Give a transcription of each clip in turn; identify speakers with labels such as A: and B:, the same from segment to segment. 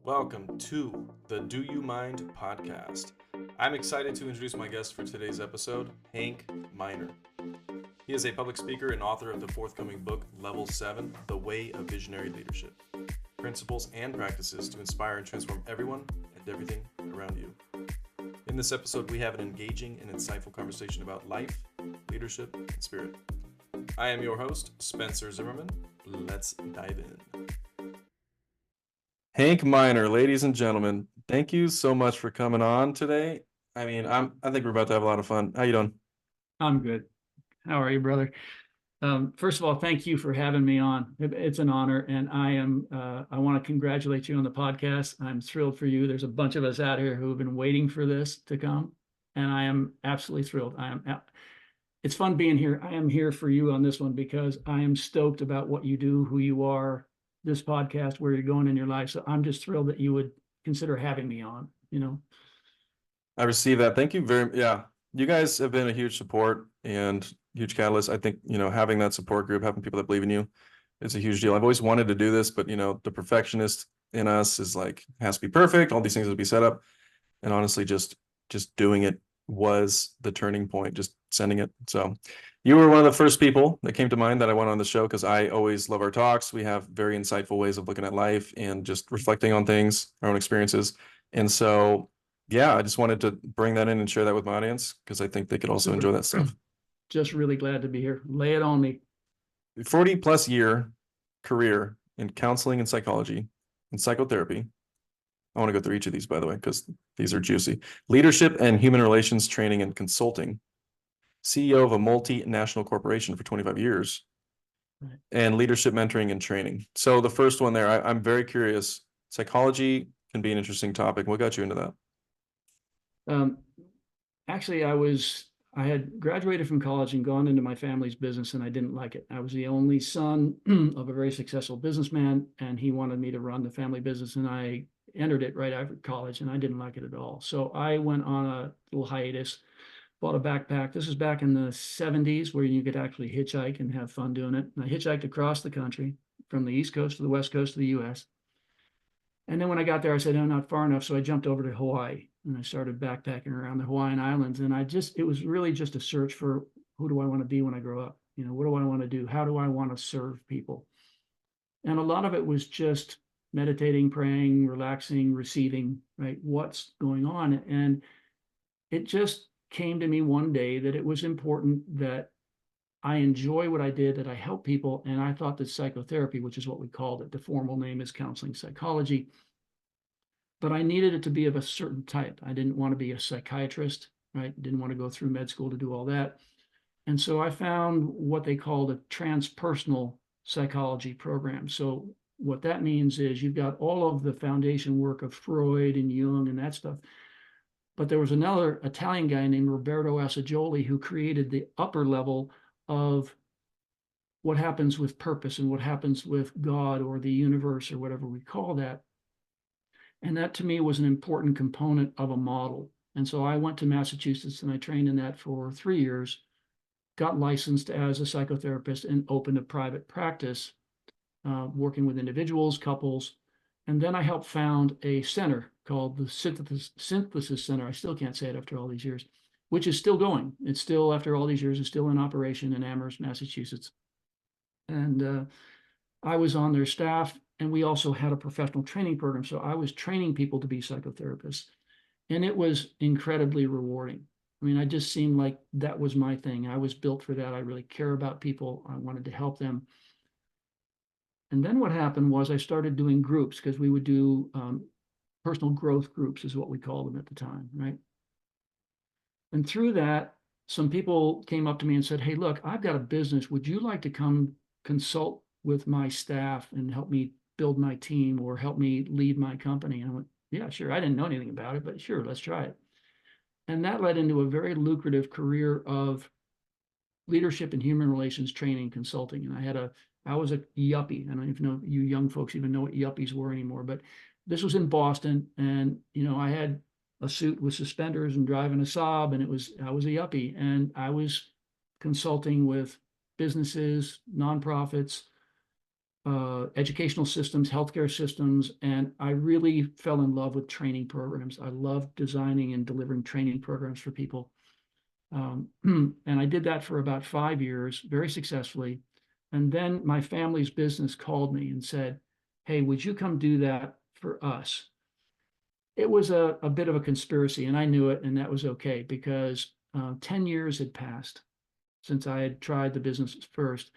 A: Welcome to the Do You Mind podcast. I'm excited to introduce my guest for today's episode, Hank Miner. He is a public speaker and author of the forthcoming book, Level 7, The Way of Visionary Leadership, Principles and Practices to Inspire and Transform Everyone and Everything Around You. In this episode, we have an engaging and insightful conversation about life, leadership, and spirit. I am your host, Spencer Zimmerman. Let's dive in. Hank Miner, ladies and gentlemen, thank you so much for coming on today. I think we're about to have a lot of fun. How you doing?
B: I'm good. How are you, brother? First of all, thank you for having me on. It's an honor, and I want to congratulate you on the podcast. I'm thrilled for you. There's a bunch of us out here who have been waiting for this to come, and I am absolutely thrilled. It's fun being here. I am here for you on this one because I am stoked about what you do, who you are, this podcast, where you're going in your life. So I'm just thrilled that you would consider having me on,
A: I received that. Thank you you guys have been a huge support and huge catalyst. I think, having that support group, having people that believe in you is a huge deal. I've always wanted to do this, but the perfectionist in us is like, has to be perfect. All these things will be set up. And honestly, just doing it was the turning point, just sending it. So you were one of the first people that came to mind that I want on the show because I always love our talks. We have very insightful ways of looking at life and just reflecting on things, our own experiences. And so, yeah, I just wanted to bring that in and share that with my audience because I think they could also enjoy that stuff.
B: Just really glad to be here. Lay it on me.
A: 40 plus year career in counseling and psychology and psychotherapy. I want to go through each of these, by the way, because these are juicy. Leadership and human relations training and consulting. CEO of a multinational corporation for 25 years.
B: Right.
A: And leadership mentoring and training. So the first one there, I'm very curious. Psychology can be an interesting topic. What got you into that?
B: Actually, I had graduated from college and gone into my family's business, and I didn't like it. I was the only son of a very successful businessman, and he wanted me to run the family business, and I entered it right after college, and I didn't like it at all. So I went on a little hiatus, bought a backpack. This is back in the 70s where you could actually hitchhike and have fun doing it. And I hitchhiked across the country from the East Coast to the West Coast of the US. And then when I got there, I said, I'm not far enough. So I jumped over to Hawaii and I started backpacking around the Hawaiian Islands. And it was really just a search for who do I want to be when I grow up? What do I want to do? How do I want to serve people? And a lot of it was just meditating, praying, relaxing, receiving, right? What's going on? And it just came to me one day that it was important that I enjoy what I did, that I help people. And I thought that psychotherapy, which is what we called it, the formal name is counseling psychology, but I needed it to be of a certain type. I didn't want to be a psychiatrist, right? Didn't want to go through med school to do all that. And so I found what they called a transpersonal psychology program. So what that means is you've got all of the foundation work of Freud and Jung and that stuff. But there was another Italian guy named Roberto Assagioli who created the upper level of what happens with purpose and what happens with God or the universe or whatever we call that. And that to me was an important component of a model. And so I went to Massachusetts and I trained in that for 3 years, got licensed as a psychotherapist and opened a private practice, working with individuals, couples. And then I helped found a center called the Synthesis Center. I still can't say it after all these years, which is still going. It's still, after all these years, is still in operation in Amherst, Massachusetts. And I was on their staff, and we also had a professional training program. So I was training people to be psychotherapists, and it was incredibly rewarding. I mean, I just seemed like that was my thing. I was built for that. I really care about people. I wanted to help them. And then what happened was I started doing groups because we would do personal growth groups is what we called them at the time, right? And through that, some people came up to me and said, hey, look, I've got a business. Would you like to come consult with my staff and help me build my team or help me lead my company? And I went, yeah, sure. I didn't know anything about it, but sure, let's try it. And that led into a very lucrative career of leadership and human relations training consulting. And I was a yuppie. I don't even know if you young folks even know what yuppies were anymore, but this was in Boston. And, I had a suit with suspenders and driving a Saab, and I was a yuppie, and I was consulting with businesses, nonprofits, educational systems, healthcare systems, and I really fell in love with training programs. I loved designing and delivering training programs for people. And I did that for about 5 years, very successfully. And then my family's business called me and said, "Hey, would you come do that for us?" It was a bit of a conspiracy, and I knew it, and that was okay because 10 years had passed since I had tried the business first.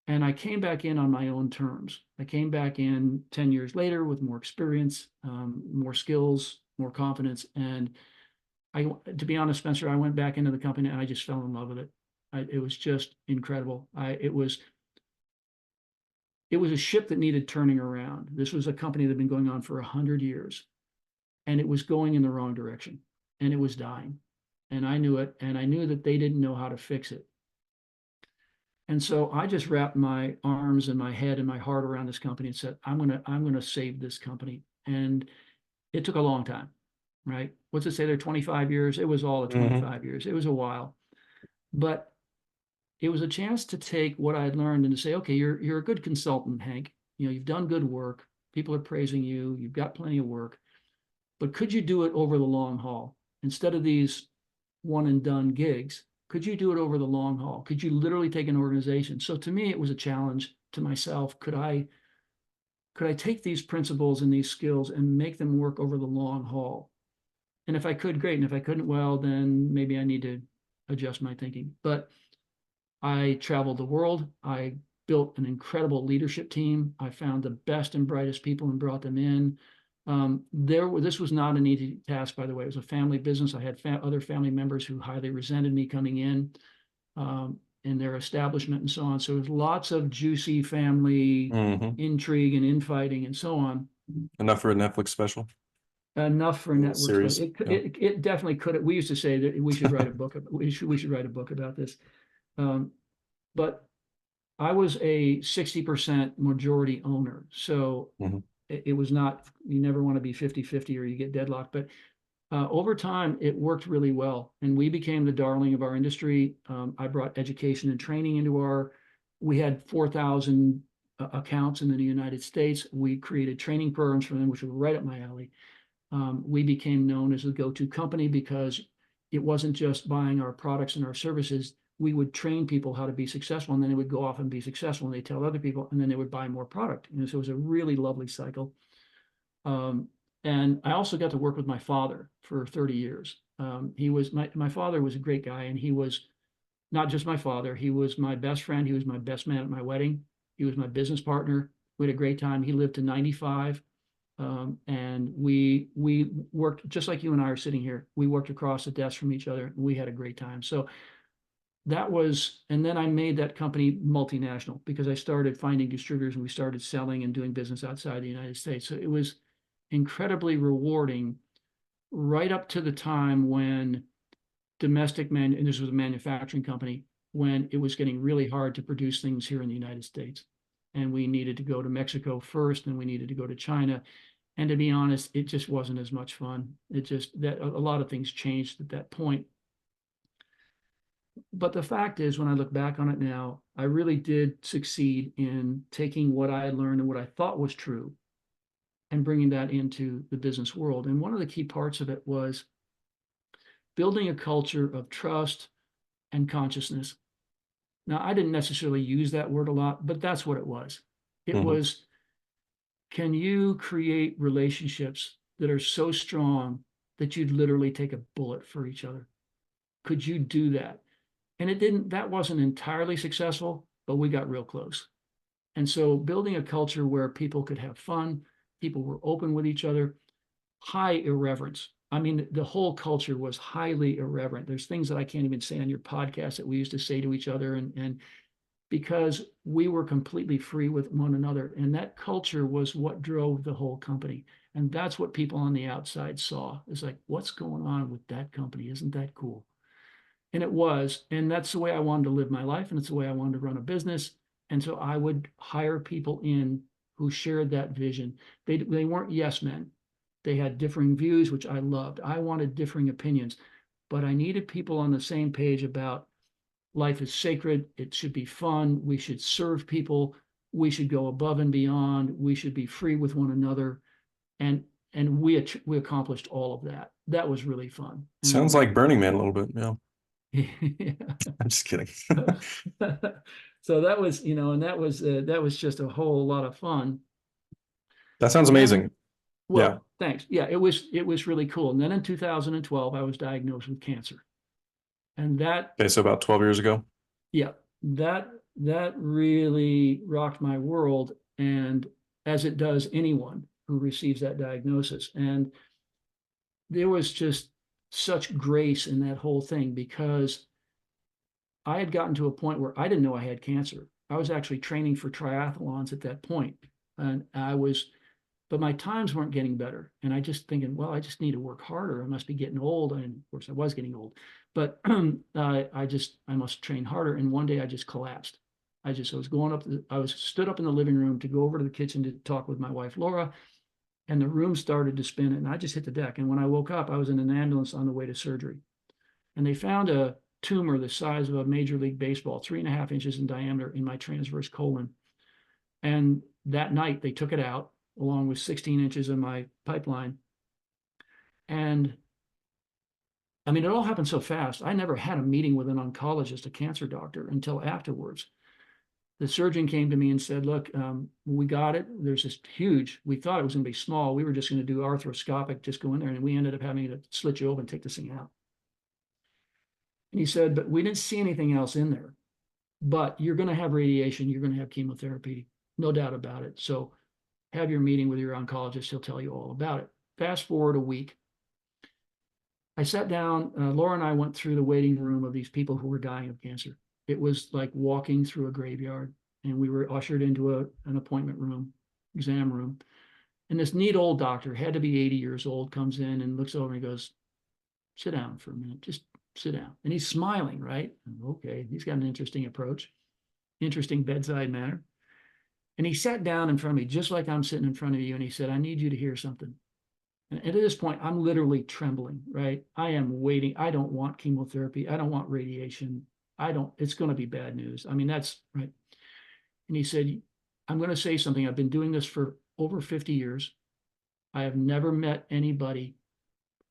B: And I came back in on my own terms. I came back in 10 years later with more experience, more skills, more confidence. And to be honest, Spencer, I went back into the company and I just fell in love with it. It was just incredible. It was a ship that needed turning around. This was a company that had been going on for 100 years, and it was going in the wrong direction, and it was dying. And I knew it, and I knew that they didn't know how to fix it. And so I just wrapped my arms and my head and my heart around this company and said, I'm gonna save this company. And it took a long time, right? What's it say there, 25 years? It was all the
A: Mhm.
B: 25 years. It was a while. But it was a chance to take what I had learned and to say, okay, you're a good consultant, Hank. You know, you've done good work. People are praising you. You've got plenty of work. But could you do it over the long haul instead of these one and done gigs? Could you do it over the long haul? Could you literally take an organization? So to me, it was a challenge to myself. Could I take these principles and these skills and make them work over the long haul? And if I could, great. And if I couldn't, well, then maybe I need to adjust my thinking. But I traveled the world. I built an incredible leadership team. I found the best and brightest people and brought them in. This was not an easy task, by the way. It was a family business. I had other family members who highly resented me coming in their establishment and so on. So it was lots of juicy family
A: Mhm.
B: intrigue and infighting and so on.
A: Enough for a Netflix special,
B: Enough for a
A: a little
B: network.
A: series. Yeah.
B: It definitely could. We used to say that we should write a book. We should write a book about this. Um, but I was a 60% majority owner. So
A: Mhm.
B: it was not, you never want to be 50-50 or you get deadlocked. But over time, it worked really well. And we became the darling of our industry. I brought education and training we had 4,000 accounts in the United States. We created training programs for them, which were right up my alley. We became known as the go-to company because it wasn't just buying our products and our services. We would train people how to be successful, and then they would go off and be successful, and they tell other people, and then they would buy more product. So it was a really lovely cycle. Um, and I also got to work with my father for 30 years. My father was a great guy, and he was not just my father. He was my best friend. He was my best man at my wedding. He was my business partner. We had a great time. He lived to 95. And we worked just like you and I are sitting here. We worked across the desk from each other. And we had a great time. So and then I made that company multinational because I started finding distributors and we started selling and doing business outside the United States. So it was incredibly rewarding right up to the time when and this was a manufacturing company, when it was getting really hard to produce things here in the United States. And we needed to go to Mexico first, and we needed to go to China. And to be honest, it just wasn't as much fun. It just that a lot of things changed at that point. But the fact is, when I look back on it now, I really did succeed in taking what I had learned and what I thought was true and bringing that into the business world. And one of the key parts of it was building a culture of trust and consciousness. Now, I didn't necessarily use that word a lot, but that's what it was. It
A: Mhm.
B: was, can you create relationships that are so strong that you'd literally take a bullet for each other? Could you do that? And that wasn't entirely successful, but we got real close. And so building a culture where people could have fun, people were open with each other, high irreverence. I mean, the whole culture was highly irreverent. There's things that I can't even say on your podcast that we used to say to each other, and because we were completely free with one another. And that culture was what drove the whole company. And that's what people on the outside saw. It's like, what's going on with that company? Isn't that cool? And it was. And that's the way I wanted to live my life. And it's the way I wanted to run a business. And so I would hire people in who shared that vision. They weren't yes men. They had differing views, which I loved. I wanted differing opinions, but I needed people on the same page about life is sacred. It should be fun. We should serve people. we should go above and beyond. We should be free with one another. And we accomplished all of that. That was really fun.
A: Sounds like Burning Man a little bit. Yeah. I'm just kidding.
B: So that was, and that was just a whole lot of fun.
A: That sounds
B: And then,
A: amazing.
B: well,
A: Yeah.
B: thanks. Yeah, it was really cool. And then in 2012, I was diagnosed with cancer. And that,
A: Okay, so about 12 years ago.
B: yeah, that really rocked my world, and as it does anyone who receives that diagnosis. And there was just such grace in that whole thing, because I had gotten to a point where I didn't know I had cancer. I was actually training for triathlons at that point, and but my times weren't getting better. And I just thinking, well, I just need to work harder. I must be getting old. And of course I was getting old, but I must train harder. And one day I just collapsed. I was going up, stood up in the living room to go over to the kitchen to talk with my wife, Laura, and the room started to spin and I just hit the deck. And when I woke up, I was in an ambulance on the way to surgery. And they found a tumor the size of a Major League Baseball, 3.5 inches in diameter, in my transverse colon. And that night they took it out, along with 16 inches of my pipeline. And I mean, it all happened so fast. I never had a meeting with an oncologist, a cancer doctor, until afterwards. The surgeon came to me and said, look, we got it. There's this huge, we thought it was going to be small. We were just going to do arthroscopic, just go in there. And we ended up having to slit you open and take this thing out. And he said, but we didn't see anything else in there. But you're going to have radiation. You're going to have chemotherapy. No doubt about it. So have your meeting with your oncologist. He'll tell you all about it. Fast forward a week. I sat down. Laura and I went through the waiting room of these people who were dying of cancer. It was like walking through a graveyard, and we were ushered into an appointment room, exam room. And this neat old doctor, had to be 80 years old, comes in and looks over and goes, sit down for a minute, just sit down. And he's smiling, right? Okay, he's got an interesting approach, interesting bedside manner. And he sat down in front of me, just like I'm sitting in front of you. And he said, I need you to hear something. And at this point, I'm literally trembling, right? I am waiting. I don't want chemotherapy. I don't want radiation. It's going to be bad news. I mean, that's right. And he said, I'm going to say something. I've been doing this for over 50 years. I have never met anybody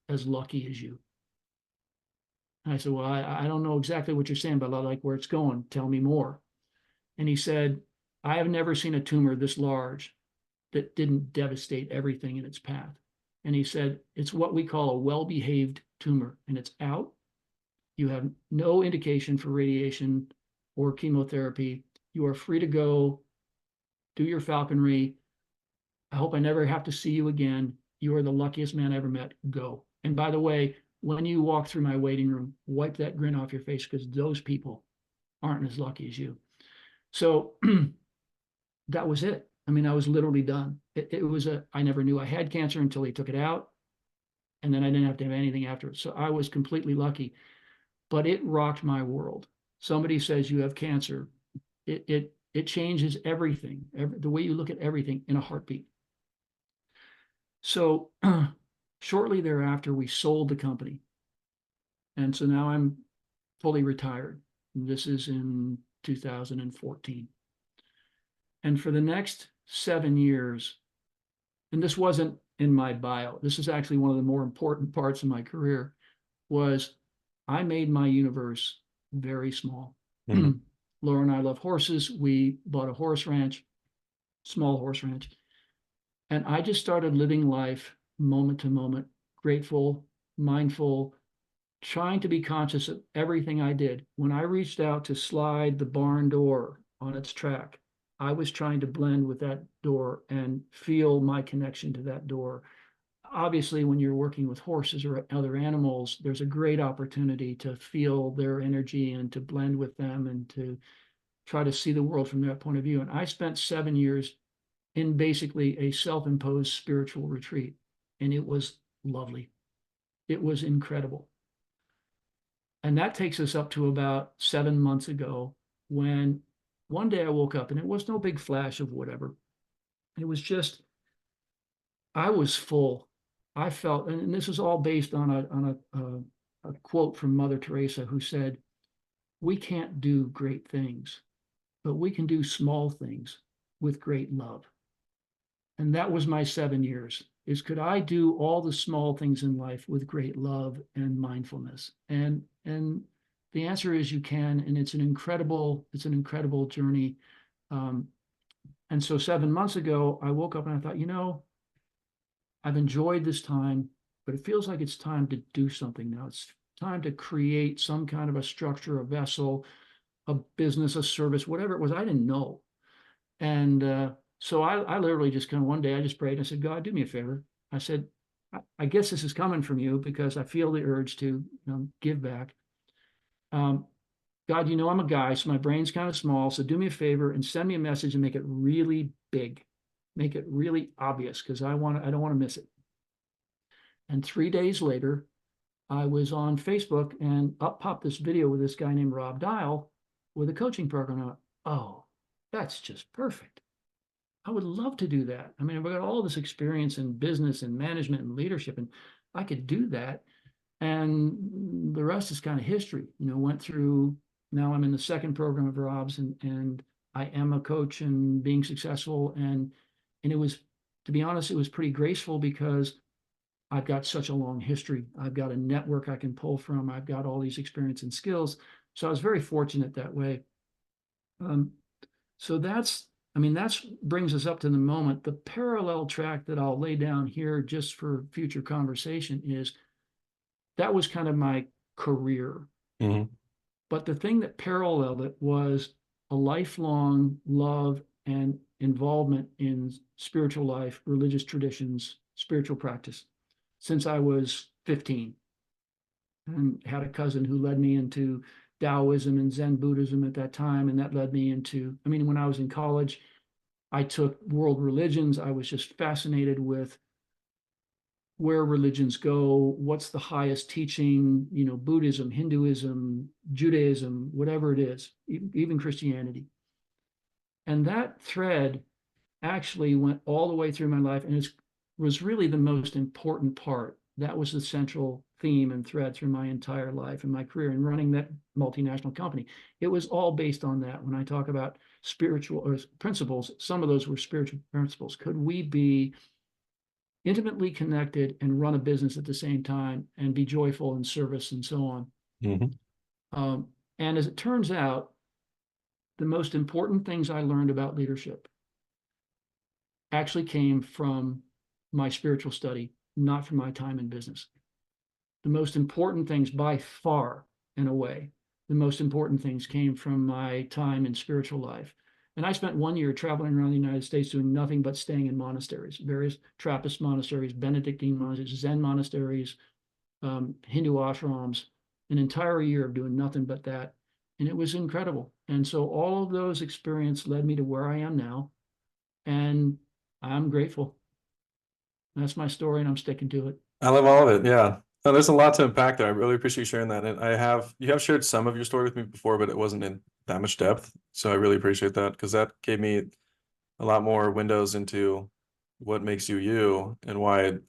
B: as lucky as you. And I said, well, I don't know exactly what you're saying, but I like where it's going. Tell me more. And he said, I have never seen a tumor this large that didn't devastate everything in its path. And he said, it's what we call a well-behaved tumor, and it's out. You have no indication for radiation or chemotherapy. You are free to go, do your falconry. I hope I never have to see you again. You are the luckiest man I ever met. Go. And by the way, when you walk through my waiting room, wipe that grin off your face, because those people aren't as lucky as you. So that was it. I mean, I was literally done. I never knew I had cancer until he took it out. And then I didn't have to have anything afterwards. So I was completely lucky, but it rocked my world. Somebody says you have cancer. It changes everything, the way you look at everything, in a heartbeat. So shortly thereafter, we sold the company. And so now I'm fully retired. This is in 2014. And for the next 7 years, and this wasn't in my bio, this is actually one of the more important parts of my career, was I made my universe very small.
A: Mhm.
B: Laura and I love horses. We bought a horse ranch, small horse ranch. And I just started living life moment to moment, grateful, mindful, trying to be conscious of everything I did. When I reached out to slide the barn door on its track, I was trying to blend with that door and feel my connection to that door. Obviously, when you're working with horses or other animals, there's a great opportunity to feel their energy and to blend with them and to try to see the world from that point of view. And I spent 7 years in basically a self-imposed spiritual retreat, and it was lovely. It was incredible. And that takes us up to about 7 months ago, when one day I woke up, and it was no big flash of whatever. It was just, I was full. I felt, and this is all based on a quote from Mother Teresa, who said, we can't do great things, but we can do small things. with great love. And that was my 7 years, is could I do all the small things in life with great love and mindfulness? And the answer is you can, and it's an incredible journey. And so 7 months ago, I woke up and I thought, I've enjoyed this time, but it feels like it's time to do something now. It's time to create some kind of a structure, a vessel, a business, a service, whatever it was. I didn't know. And so I literally just kind of one day I just prayed and I said, God, do me a favor. I said, I guess this is coming from you because I feel the urge to give back. God, I'm a guy, so my brain's kind of small. So do me a favor and send me a message and make it really big, make it really obvious because I don't want to miss it. And 3 days later, I was on Facebook and up popped this video with this guy named Rob Dial with a coaching program. I went, oh, that's just perfect. I would love to do that. I mean, I've got all this experience in business and management and leadership, and I could do that. And the rest is kind of history. Went through, now I'm in the second program of Rob's, and I am a coach and being successful. And it was, to be honest, it was pretty graceful because I've got such a long history. I've got a network I can pull from. I've got all these experience and skills. So I was very fortunate that way. So that's brings us up to the moment. The parallel track that I'll lay down here just for future conversation is that was kind of my career.
A: Mhm.
B: But the thing that paralleled it was a lifelong love and involvement in spiritual life, religious traditions, spiritual practice since I was 15. And had a cousin who led me into Taoism and Zen Buddhism at that time. And that led me into, when I was in college, I took world religions. I was just fascinated with where religions go, what's the highest teaching, Buddhism, Hinduism, Judaism, whatever it is, even Christianity. And that thread actually went all the way through my life, and it was really the most important part. That was the central theme and thread through my entire life and my career in running that multinational company. It was all based on that. When I talk about spiritual or principles, some of those were spiritual principles. Could we be intimately connected and run a business at the same time and be joyful in service and so on?
A: Mhm.
B: And as it turns out, the most important things I learned about leadership actually came from my spiritual study, not from my time in business. The most important things by far and away, the most important things came from my time in spiritual life. And I spent 1 year traveling around the United States doing nothing but staying in monasteries, various Trappist monasteries, Benedictine monasteries, Zen monasteries, Hindu ashrams, an entire year of doing nothing but that. And it was incredible. And so all of those experiences led me to where I am now. And I'm grateful. That's my story, and I'm sticking to it.
A: I love all of it. Yeah. No, there's a lot to unpack there. I really appreciate you sharing that. And you have shared some of your story with me before, but it wasn't in that much depth. So I really appreciate that because that gave me a lot more windows into what makes you you and why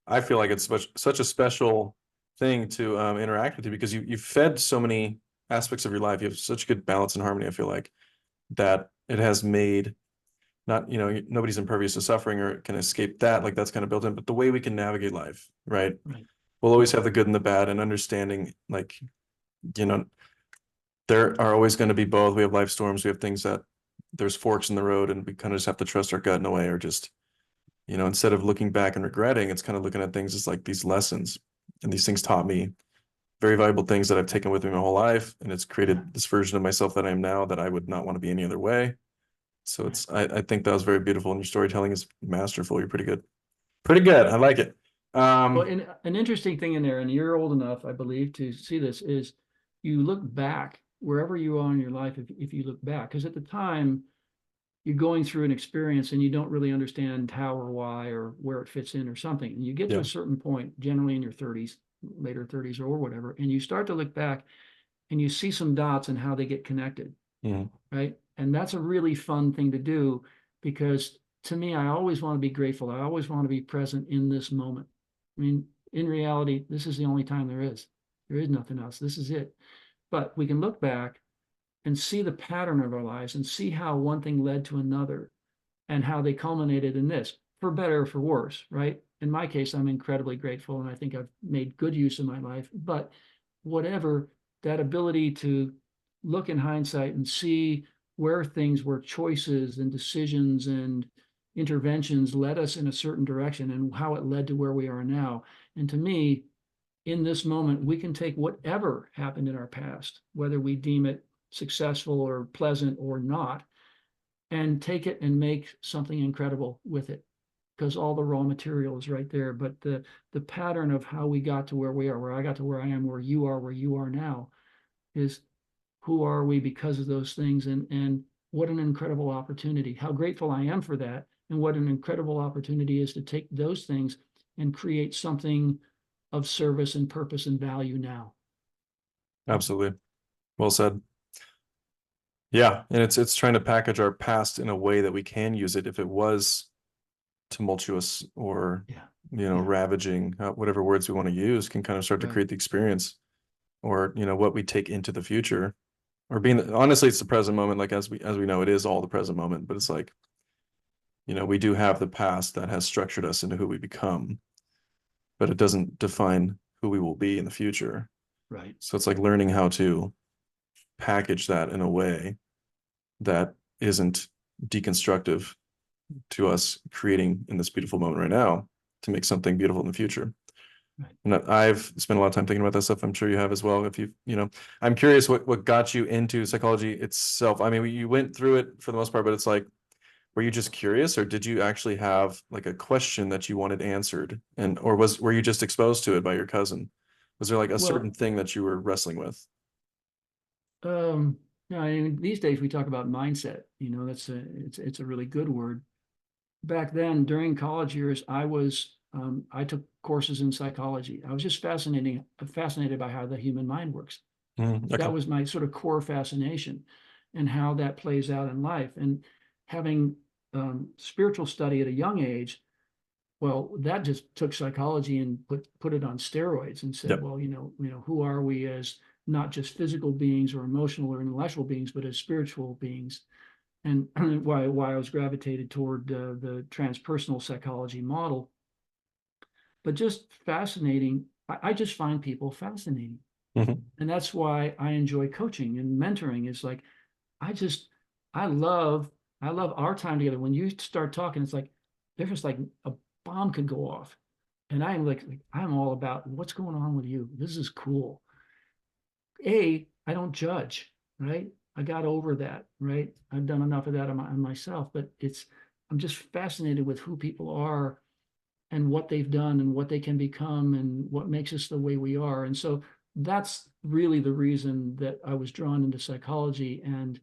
A: I feel like it's such a special thing to interact with you because you've fed so many aspects of your life. You have such good balance and harmony. I feel like that it has made not, nobody's impervious to suffering or can escape that. Like that's kind of built in, but the way we can navigate life, right?
B: Right.
A: We'll always have the good and the bad and understanding like, you know, there are always going to be both. We have life storms. We have things that there's forks in the road and we kind of just have to trust our gut in a way or just, instead of looking back and regretting, it's kind of looking at things as like these lessons and these things taught me very valuable things that I've taken with me my whole life. And it's created this version of myself that I am now that I would not want to be any other way. So I think that was very beautiful and your storytelling is masterful. You're pretty good. Pretty good. I like it.
B: Well, and an interesting thing in there, and you're old enough, I believe, to see this, is you look back wherever you are in your life, if you look back, because at the time you're going through an experience and you don't really understand how or why or where it fits in or something. And you get to
A: Yeah.
B: a certain point, generally in your 30s, later 30s or whatever, and you start to look back and you see some dots and how they get connected,
A: Mhm.
B: right? And that's a really fun thing to do because to me, I always want to be grateful. I always want to be present in this moment. I mean, in reality, this is the only time there is. There is nothing else. This is it. But we can look back and see the pattern of our lives and see how one thing led to another. and how they culminated in this, for better or for worse, right? In my case, I'm incredibly grateful, and I think I've made good use of my life. But whatever, that ability to look in hindsight and see where things were choices and decisions and interventions led us in a certain direction and how it led to where we are now. And to me, in this moment, we can take whatever happened in our past, whether we deem it successful or pleasant or not, and take it and make something incredible with it, because all the raw material is right there. But the pattern of how we got to where we are, where I got to where I am, where you are now, is who are we because of those things, and what an incredible opportunity. How grateful I am for that, and what an incredible opportunity is to take those things and create something of service and purpose and value now.
A: Absolutely. Well said. Yeah, and it's trying to package our past in a way that we can use it if it was tumultuous or
B: Yeah. Yeah.
A: ravaging, whatever words we want to use, can kind of start to
B: Right.
A: create the experience, or what we take into the future, or being honestly, it's the present moment. Like as we know, it is all the present moment, but it's like, we do have the past that has structured us into who we become, but it doesn't define who we will be in the future.
B: Right.
A: So it's like learning how to package that in a way that isn't deconstructive to us, creating in this beautiful moment right now to make something beautiful in the future.
B: Right.
A: And I've spent a lot of time thinking about that stuff. I'm sure you have as well. If I'm curious what got you into psychology itself. I mean, you went through it for the most part, but it's like, were you just curious, or did you actually have like a question that you wanted answered, or were you just exposed to it by your cousin? Was there like a certain
B: Well,
A: thing that you were wrestling with?
B: um, no, I mean, these days we talk about mindset. It's a really good word. Back then, during college years, I took courses in psychology. I was just fascinated by how the human mind works.
A: Okay.
B: That was my sort of core fascination, and how that plays out in life. And having spiritual study at a young age, well, that just took psychology and put it on steroids and said,
A: Yep.
B: well, who are we as not just physical beings or emotional or intellectual beings, but as spiritual beings? And why I was gravitated toward the transpersonal psychology model. But just fascinating. I just find people fascinating,
A: Mhm.
B: and that's why I enjoy coaching and mentoring. Is like I just I love I love our time together. When you start talking, it's like there's just like a bomb could go off, and I'm like I'm all about what's going on with you. This is cool. I don't judge, right? I got over that, right? I've done enough of that on myself, but I'm just fascinated with who people are and what they've done and what they can become and what makes us the way we are. And so that's really the reason that I was drawn into psychology. And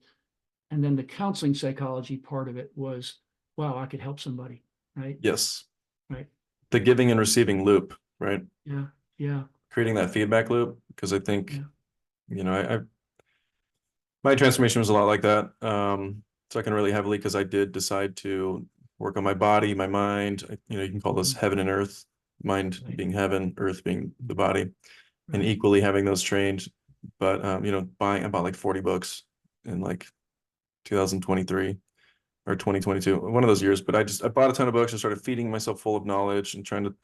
B: then the counseling psychology part of it was, wow, I could help somebody, right?
A: Yes.
B: Right.
A: The giving and receiving loop, right?
B: Yeah. Yeah.
A: Creating that feedback loop, because I think,
B: Yeah.
A: I my transformation was a lot like that. So I can really heavily, because I did decide to work on my body, my mind. You can call this heaven and earth, mind
B: Right.
A: being heaven, earth being the body, and
B: Right.
A: equally having those trained. But I bought like 40 books in like 2023 or 2022, one of those years. But I bought a ton of books and started feeding myself full of knowledge and trying to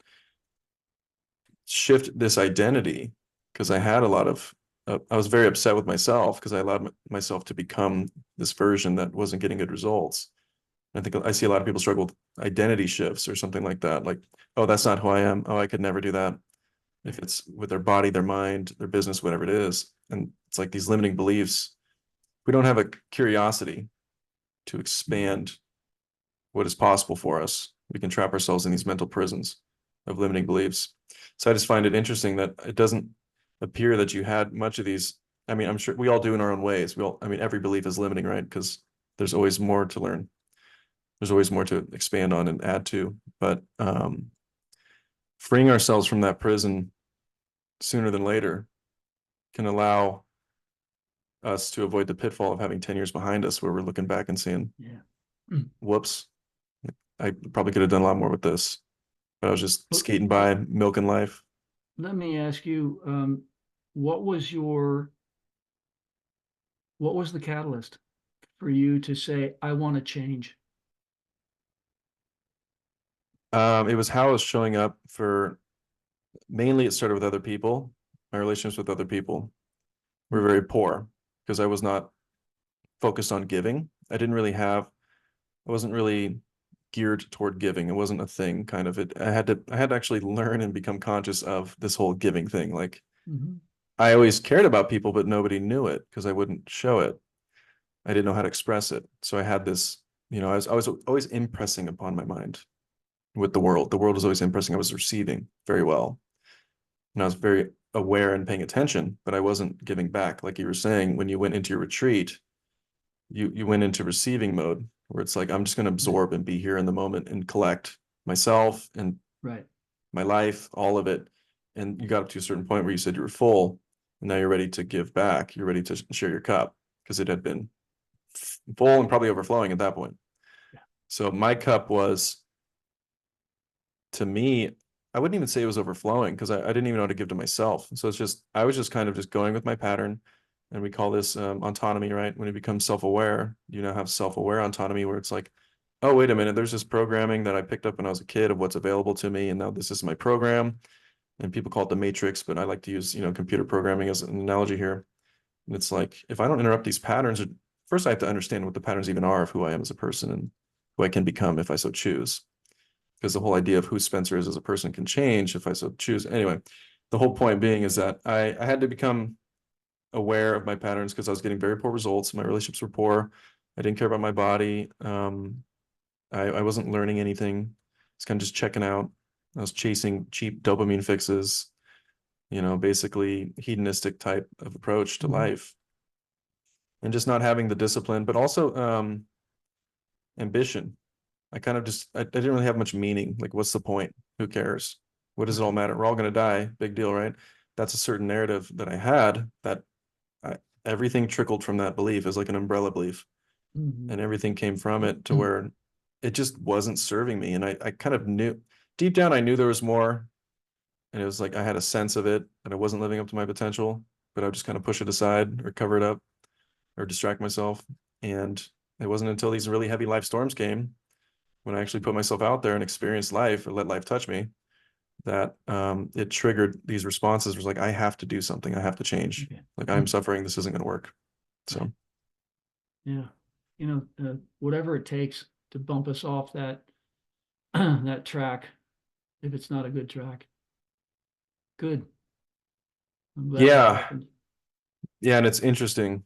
A: shift this identity, because I had a lot of I was very upset with myself because I allowed myself to become this version that wasn't getting good results. I think I see a lot of people struggle with identity shifts or something like that. Like, oh, that's not who I am. Oh, I could never do that. If it's with their body, their mind, their business, whatever it is. And it's like these limiting beliefs. We don't have a curiosity to expand what is possible for us. We can trap ourselves in these mental prisons of limiting beliefs. So I just find it interesting that it doesn't appear that you had much of these. I mean, I'm sure we all do in our own ways. Every belief is limiting, right? Because there's always more to learn. There's always more to expand on and add to. But freeing ourselves from that prison sooner than later can allow us to avoid the pitfall of having 10 years behind us where we're looking back and saying,
B: Yeah.
A: whoops, I probably could have done a lot more with this. But I was just
B: But
A: skating by, milking life.
B: let me ask you, what was what was the catalyst for you to say, I want to change?
A: It was how I was showing up for, mainly it started with other people. My relationships with other people were very poor because I was not focused on giving. I wasn't really geared toward giving. It wasn't a thing, kind of. I had to actually learn and become conscious of this whole giving thing. Like,
B: Mhm.
A: I always cared about people, but nobody knew it because I wouldn't show it. I didn't know how to express it. So I had this, I was always impressing upon my mind with the world. The world was always impressing. I was receiving very well. And I was very aware and paying attention, but I wasn't giving back. Like you were saying, when you went into your retreat, you went into receiving mode where it's like, I'm just going to
B: Right.
A: absorb and be here in the moment and collect myself and
B: Right.
A: my life, all of it. And you got up to a certain point where you said you were full, and now you're ready to give back. You're ready to share your cup because it had been full and probably overflowing at that point.
B: Yeah.
A: So my cup was, to me, I wouldn't even say it was overflowing because I didn't even know how to give to myself. So I was just kind of just going with my pattern. And we call this autonomy, right? When you become self-aware, you now have self-aware autonomy where it's like, oh, wait a minute, there's this programming that I picked up when I was a kid of what's available to me. And now this is my program. And people call it the matrix, but I like to use, computer programming as an analogy here. And it's like, if I don't interrupt these patterns, first I have to understand what the patterns even are of who I am as a person and who I can become if I so choose. Because the whole idea of who Spencer is as a person can change if I so choose. Anyway, the whole point being is that I had to become aware of my patterns because I was getting very poor results. My relationships were poor. I didn't care about my body. I wasn't learning anything. I was kind of just checking out. I was chasing cheap dopamine fixes, basically hedonistic type of approach to
B: Mhm.
A: life, and just not having the discipline, but also ambition. I didn't really have much meaning. Like, what's the point? Who cares? What does it all
B: Right.
A: matter? We're all going to die. Big deal, right? That's a certain narrative that I had that everything trickled from that belief as like an umbrella belief.
B: Mhm.
A: And everything came from it to where it just wasn't serving me. And I kind of knew deep down, I knew there was more. And it was like I had a sense of it that I wasn't living up to my potential, but I would just kind of push it aside or cover it up or distract myself. And it wasn't until these really heavy life storms came when I actually put myself out there and experienced life or let life touch me that it triggered these responses. It was like, I have to do something. I have to change.
B: Okay.
A: Like, I'm suffering. This isn't going to work.
B: Right.
A: So,
B: Yeah. Whatever it takes to bump us off that that track, if it's not a good track. Good. I'm glad that
A: yeah.
B: happened.
A: Yeah. And it's interesting.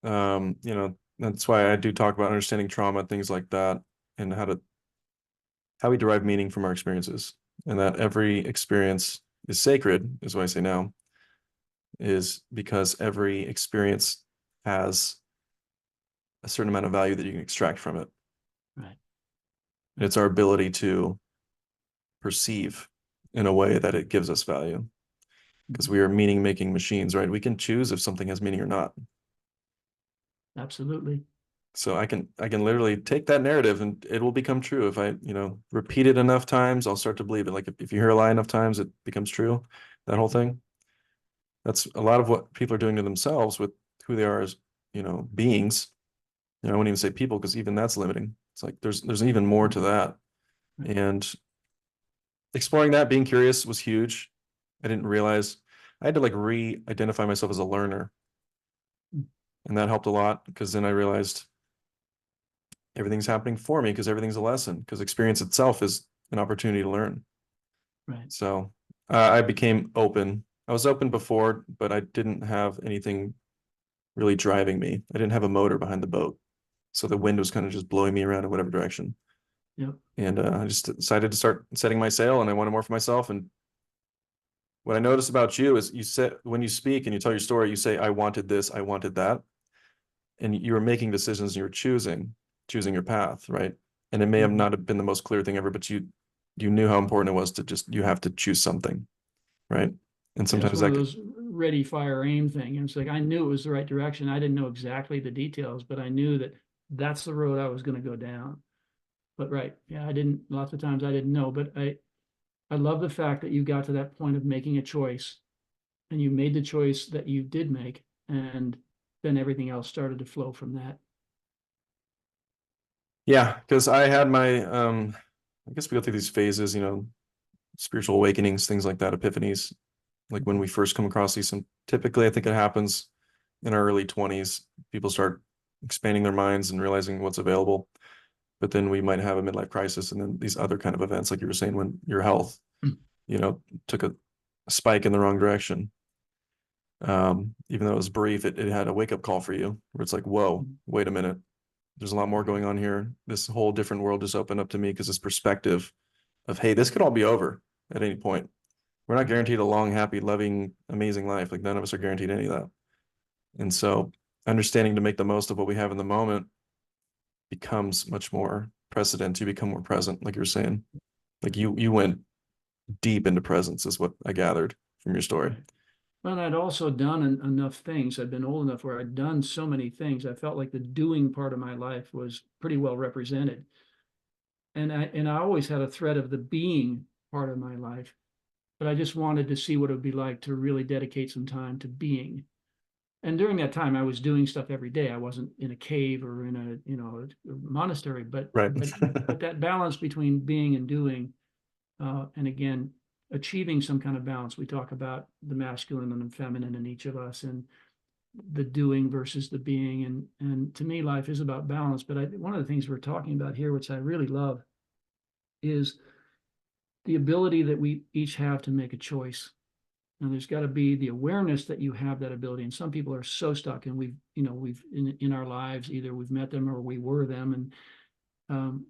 A: That's why I do talk about understanding trauma, things like that, and how we derive meaning from our experiences, and that every experience is sacred, is what I say now, is because every experience has a certain amount of value that you can extract from it.
B: Right.
A: And it's our ability to perceive in a way that it gives us value because
B: Mhm.
A: we are meaning making machines, right? We can choose if something has meaning or not.
B: Absolutely.
A: So I can literally take that narrative and it will become true if I, repeat it enough times. I'll start to believe it. Like if you hear a lie enough times, it becomes true. That whole thing. That's a lot of what people are doing to themselves with who they are as, beings. I wouldn't even say people because even that's limiting. It's like there's even more to that.
B: Right.
A: And exploring that, being curious was huge. I didn't realize I had to like re-identify myself as a learner.
B: Mm.
A: And that helped a lot because then I realized everything's happening for me because everything's a lesson because experience itself is an opportunity to learn.
B: Right.
A: So I became open. I was open before, but I didn't have anything really driving me. I didn't have a motor behind the boat. So the wind was kind of just blowing me around in whatever direction.
B: Yep.
A: And I just decided to start setting my sail and I wanted more for myself. And what I noticed about you is you said, when you speak and you tell your story, you say, I wanted this, I wanted that. And you were making decisions and you were choosing your path, right? And it may have
B: Mhm.
A: not have been the most clear thing ever, but you knew how important it was to just you have to choose something, right? And
B: Yeah, it's
A: sometimes
B: one of
A: that
B: those ready, fire, aim thing. And it's like I knew it was the right direction. I didn't know exactly the details, but I knew that that's the road I was going to go down. But right, yeah, I didn't. Lots of times I didn't know, but I love the fact that you got to that point of making a choice, and you made the choice that you did make, and then everything else started to flow from that.
A: yeah, because I had my I guess we go through these phases, spiritual awakenings, things like that, epiphanies. Like when we first come across these, and typically I think it happens in our early 20s. People start expanding their minds and realizing what's available. But then we might have a midlife crisis, and then these other kind of events, like you were saying, when your health, took a spike in the wrong direction. Even though it was brief, it had a wake up call for you where it's like, whoa, wait a minute. There's a lot more going on here. This whole different world just opened up to me because this perspective of, hey, this could all be over at any point. We're not guaranteed a long, happy, loving, amazing life. Like none of us are guaranteed any of that. And so understanding to make the most of what we have in the moment becomes much more precedent. You become more present, like you were saying. Like you went deep into presence is what I gathered from your story.
B: Well, I'd also done enough things. I'd been old enough where I'd done so many things. I felt like the doing part of my life was pretty well represented. And I always had a thread of the being part of my life, but I just wanted to see what it would be like to really dedicate some time to being. And during that time, I was doing stuff every day. I wasn't in a cave or in a monastery, but
A: Right.
B: but that balance between being and doing, and again, achieving some kind of balance. We talk about the masculine and the feminine in each of us, and the doing versus the being. And to me, life is about balance. But one of the things we're talking about here, which I really love, is the ability that we each have to make a choice. Now, there's got to be the awareness that you have that ability. And some people are so stuck, and we've in our lives, either we've met them or we were them.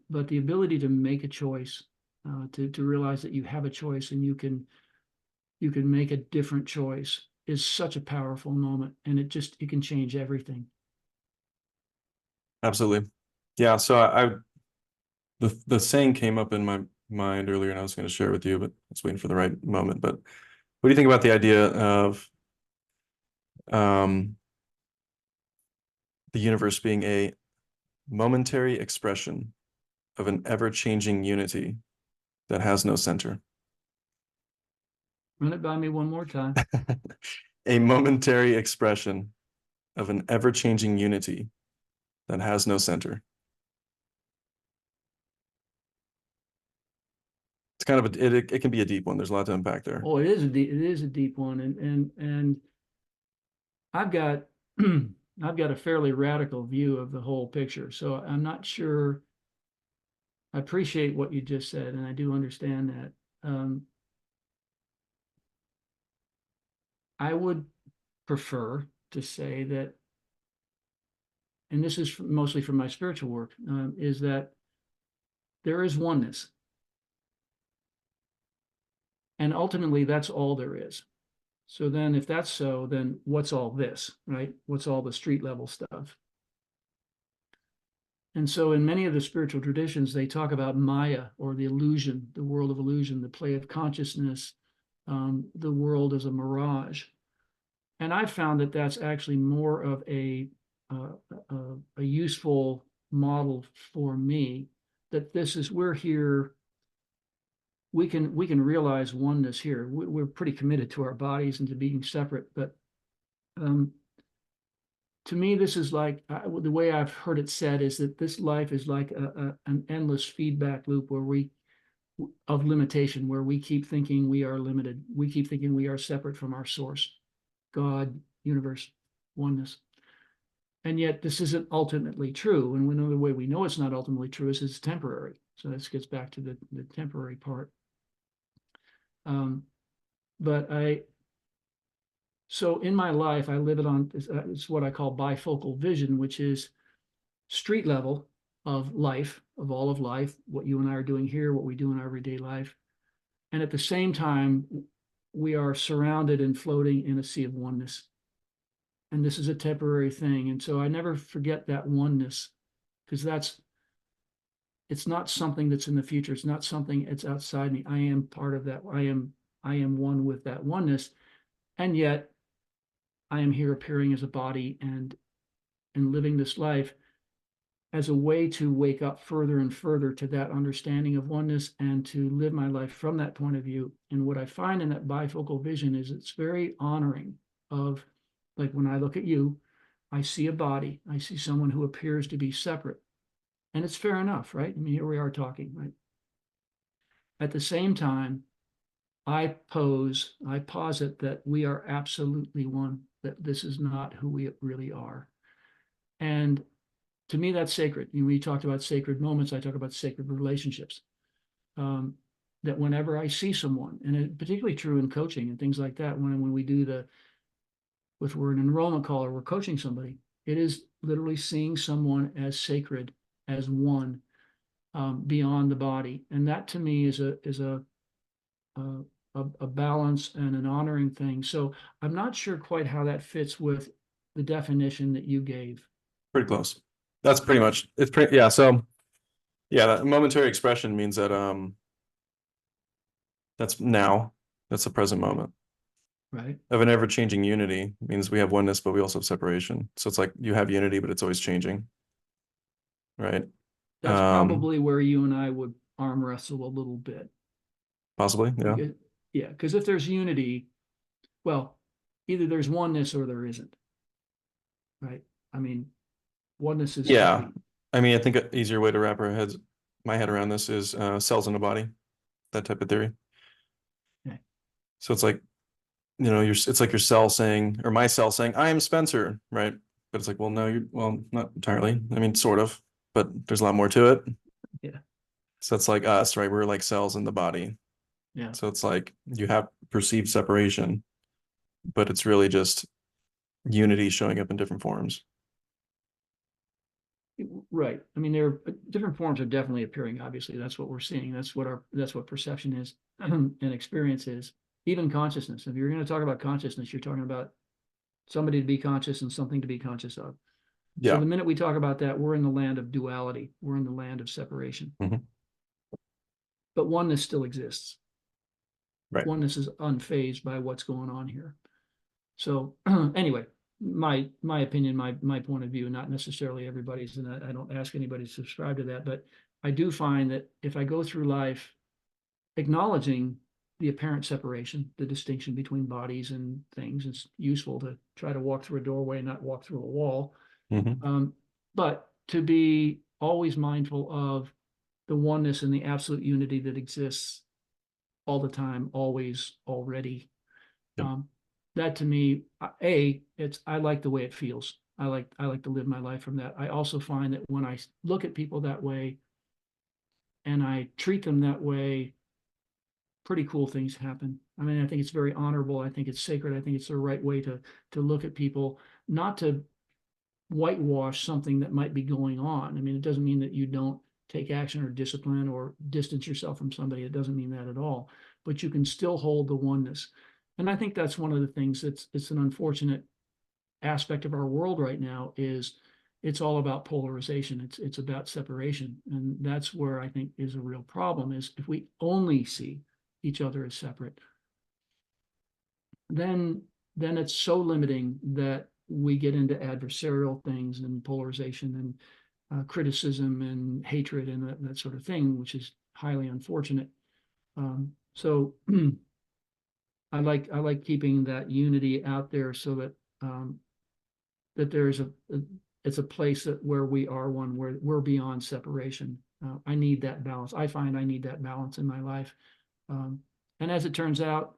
B: But the ability to make a choice, to realize that you have a choice and you can make a different choice is such a powerful moment, and it can change everything.
A: Absolutely. Yeah. So the saying came up in my mind earlier, and I was going to share it with you, but I was waiting for the right moment. But what do you think about the idea of the universe being a momentary expression of an ever-changing unity that has no center?
B: Run it by me one more time.
A: A momentary expression of an ever-changing unity that has no center. It's kind of it can be a deep one. There's a lot to unpack there.
B: Oh, it is a deep one, and I've got I've got a fairly radical view of the whole picture. So I'm not sure. I appreciate what you just said, and I do understand that. I would prefer to say that, and this is mostly from my spiritual work, is that there is oneness. And ultimately, that's all there is. So then if that's so, then what's all this, right? What's all the street level stuff? And so in many of the spiritual traditions, they talk about Maya, or the illusion, the world of illusion, the play of consciousness, the world as a mirage. And I found that that's actually more of a useful model for me, that we're here, we can realize oneness here. We're pretty committed to our bodies and to being separate, but to me, this is like the way I've heard it said is that this life is like an endless feedback loop of limitation, where we keep thinking we are limited. We keep thinking we are separate from our source, God, universe, oneness. And yet this isn't ultimately true. And another way we know it's not ultimately true is it's temporary. So this gets back to the temporary part. But so in my life, I live it on, it's what I call bifocal vision, which is street level of life, of all of life, what you and I are doing here, what we do in our everyday life. And at the same time, we are surrounded and floating in a sea of oneness. And this is a temporary thing. And so I never forget that oneness, because it's not something that's in the future. It's not something that's outside me. I am part of that. I am one with that oneness. And yet I am here appearing as a body and living this life as a way to wake up further and further to that understanding of oneness and to live my life from that point of view. And what I find in that bifocal vision is it's very honoring of, like when I look at you, I see a body, I see someone who appears to be separate. And it's fair enough, right? I mean, here we are talking, right? At the same time, I posit that we are absolutely one, that this is not who we really are. And to me, that's sacred. We talked about sacred moments. I talk about sacred relationships. That whenever I see someone, and it's particularly true in coaching and things like that, when we do if we're an enrollment call or we're coaching somebody, it is literally seeing someone as sacred, as one, beyond the body. And that to me is a balance and an honoring thing. So I'm not sure quite how that fits with the definition that you gave.
A: Pretty close. That's pretty much, it's pretty, yeah, so, yeah, that momentary expression means that, that's now, that's the present moment.
B: Right.
A: Of an ever-changing unity means we have oneness, but we also have separation. So it's like you have unity, but it's always changing. Right?
B: That's probably where you and I would arm wrestle a little bit.
A: Possibly, yeah.
B: Yeah, because if there's unity, well, either there's oneness or there isn't. Right? I mean, oneness is
A: Yeah.
B: complete.
A: I mean, I think an easier way to wrap my head around this is cells in a body, that type of theory.
B: Okay.
A: So it's like, it's like your cell saying, or my cell saying, I am Spencer, right? But it's like, well, no, well, not entirely. I mean, sort of, but there's a lot more to it.
B: Yeah.
A: So it's like us, right? We're like cells in the body.
B: Yeah.
A: So it's like you have perceived separation, but it's really just unity showing up in different forms.
B: Right. I mean, there are different forms are definitely appearing. Obviously, that's what we're seeing. That's what perception is and experience is. Even consciousness. If you're going to talk about consciousness, you're talking about somebody to be conscious and something to be conscious of. So
A: Yeah.
B: the minute we talk about that, we're in the land of duality. We're in the land of separation.
A: Mhm.
B: But oneness still exists.
A: Right.
B: Oneness is unfazed by what's going on here. So anyway, my opinion, my point of view, not necessarily everybody's, and I don't ask anybody to subscribe to that, but I do find that if I go through life acknowledging the apparent separation, the distinction between bodies and things, it's useful to try to walk through a doorway, not walk through a wall.
A: Mhm.
B: But to be always mindful of the oneness and the absolute unity that exists all the time, always, already.
A: Yep.
B: That to me, I like the way it feels. I like to live my life from that. I also find that when I look at people that way and I treat them that way, pretty cool things happen. I mean, I think it's very honorable. I think it's sacred. I think it's the right way to look at people, not to whitewash something that might be going on. I mean, it doesn't mean that you don't take action or discipline or distance yourself from somebody. It doesn't mean that at all. But you can still hold the oneness. And I think that's one of the things it's an unfortunate aspect of our world right now is it's all about polarization. It's about separation. And that's where I think is a real problem is if we only see each other as separate, then it's so limiting that we get into adversarial things and polarization and criticism and hatred and that sort of thing, which is highly unfortunate. So I like keeping that unity out there so that that there's it's a place that where we are one, where we're beyond separation. I need that balance. I find I need that balance in my life. And as it turns out,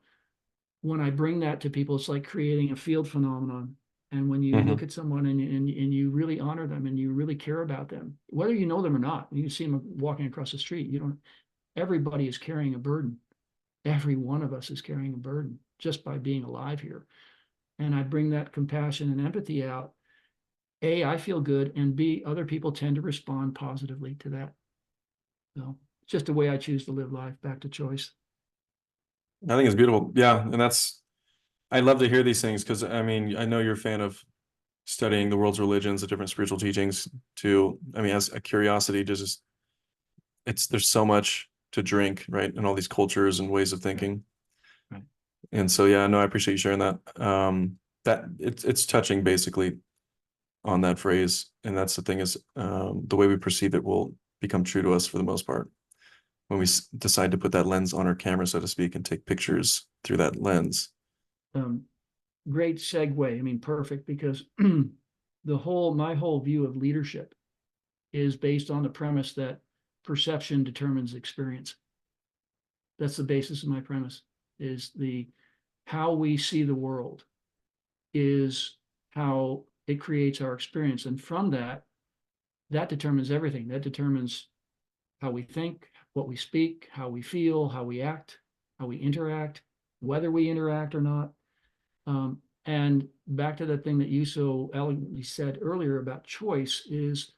B: when I bring that to people, it's like creating a field phenomenon. And when you look at someone and you really honor them and you really care about them, whether you know them or not, you see them walking across the street, you don't, everybody is carrying a burden. Every one of us is carrying a burden just by being alive here. And I bring that compassion and empathy out. A, I feel good, and B, other people tend to respond positively to that. So it's just the way I choose to live life, back to choice.
A: I think it's beautiful. Yeah. And I love to hear these things because I mean, I know you're a fan of studying the world's religions, the different spiritual teachings too. I mean, as a curiosity, just there's so much to drink, right? And all these cultures and ways of thinking.
B: Right.
A: And so, yeah, no, I appreciate you sharing that. That it's touching basically on that phrase. And that's the thing is, the way we perceive it will become true to us for the most part. When we decide to put that lens on our camera, so to speak, and take pictures through that lens.
B: Great segue. I mean, perfect because my whole view of leadership is based on the premise that perception determines experience. That's the basis of my premise, is how we see the world is how it creates our experience. And from that determines everything. That determines how we think, what we speak, how we feel, how we act, how we interact, whether we interact or not. And back to that thing that you so elegantly said earlier about choice, is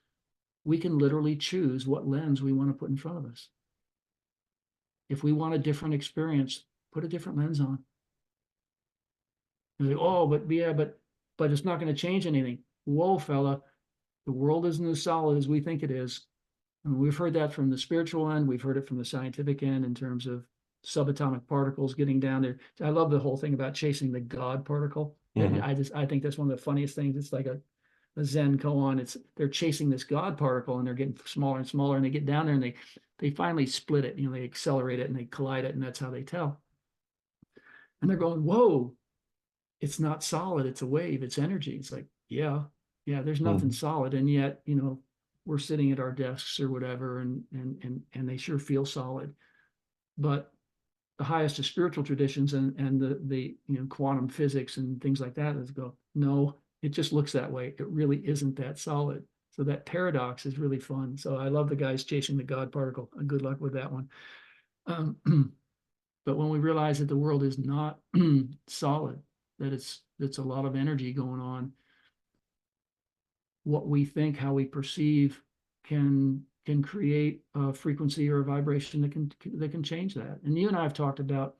B: we can literally choose what lens we want to put in front of us. If we want a different experience, put a different lens on. And say, oh, but yeah, but it's not going to change anything. Whoa, fella, the world isn't as solid as we think it is. And we've heard that from the spiritual end. We've heard it from the scientific end in terms of subatomic particles getting down there. I love the whole thing about chasing the God particle.
A: Mhm.
B: I think that's one of the funniest things. It's like a Zen koan. They're chasing this God particle and they're getting smaller and smaller, and they get down there and they finally split it. They accelerate it and they collide it, and that's how they tell. And they're going, whoa, it's not solid. It's a wave. It's energy. It's like, yeah, there's nothing
A: Mhm.
B: solid, and yet we're sitting at our desks or whatever, and they sure feel solid. But the highest of spiritual traditions and the quantum physics and things like that is go, no, it just looks that way. It really isn't that solid. So that paradox is really fun. So I love the guys chasing the God particle. Good luck with that one. But when we realize that the world is not solid, that it's a lot of energy going on, what we think, how we perceive can create a frequency or a vibration that can change that. And you and I have talked about,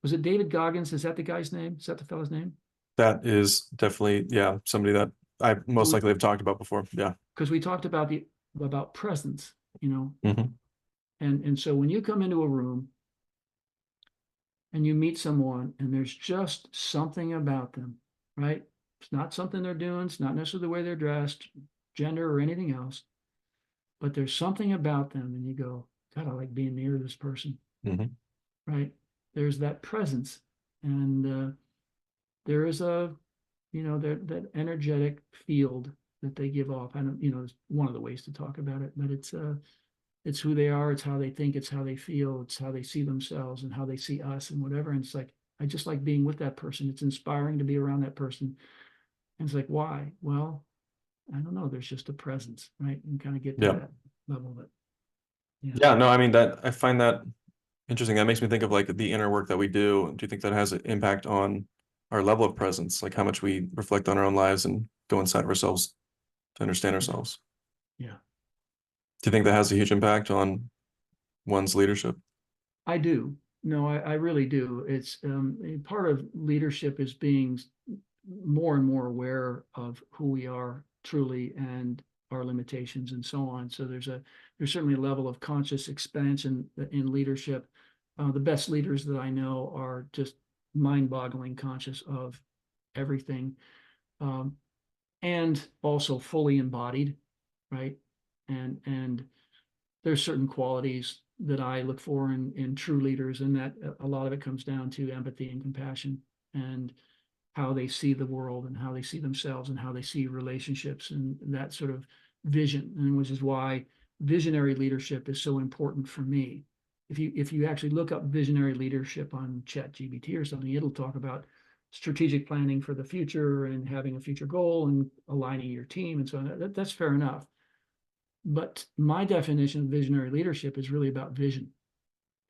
B: was it David Goggins? Is that the guy's name? Is that the fellow's name?
A: That is definitely, yeah, somebody that I most likely have talked about before. Yeah.
B: Because we talked about presence,
A: Mhm.
B: and so when you come into a room and you meet someone and there's just something about them, right? It's not something they're doing, it's not necessarily the way they're dressed, gender or anything else, but there's something about them and you go, God, I like being near this person,
A: Mhm.
B: right? There's that presence, and there is that energetic field that they give off. I don't, it's one of the ways to talk about it, but it's who they are, it's how they think, it's how they feel, it's how they see themselves and how they see us and whatever. And it's like, I just like being with that person. It's inspiring to be around that person. And it's like, why? Well, I don't know. There's just a presence, right? And kind of get to
A: Yeah.
B: that level of it. Yeah.
A: Yeah. No, I mean that I find that interesting. That makes me think of like the inner work that we do. Do you think that has an impact on our level of presence, like how much we reflect on our own lives and go inside of ourselves to understand ourselves?
B: Yeah.
A: Do you think that has a huge impact on one's leadership?
B: I do. No, I really do. It's part of leadership is being more and more aware of who we are truly and our limitations and so on. So there's certainly a level of conscious expansion in leadership. The best leaders that I know are just mind-boggling conscious of everything, um, and also fully embodied, right? And there's certain qualities that I look for in true leaders, and that a lot of it comes down to empathy and compassion and how they see the world and how they see themselves and how they see relationships and that sort of vision, and which is why visionary leadership is so important for me. If you actually look up visionary leadership on ChatGPT or something, it'll talk about strategic planning for the future and having a future goal and aligning your team and so on. That's fair enough. But my definition of visionary leadership is really about vision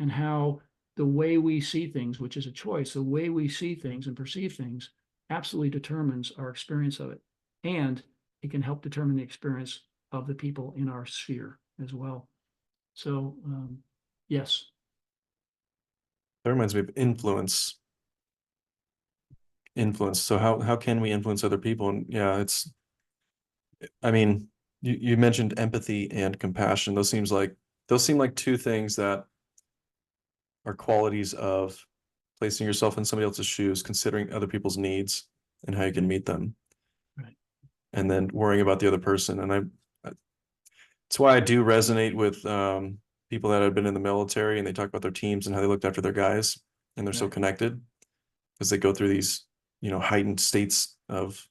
B: and how the way we see things, which is a choice, the way we see things and perceive things absolutely determines our experience of it. And it can help determine the experience of the people in our sphere as well. So, yes,
A: That reminds me of influence. Influence. So how can we influence other people? And yeah, I mean, you mentioned empathy and compassion. Those seem like two things that are qualities of placing yourself in somebody else's shoes, considering other people's needs and how you can meet them,
B: right.
A: and then worrying about the other person. And it's why I do resonate with people that have been in the military and they talk about their teams and how they looked after their guys and they're so
B: Right.
A: connected because they go through these, heightened states of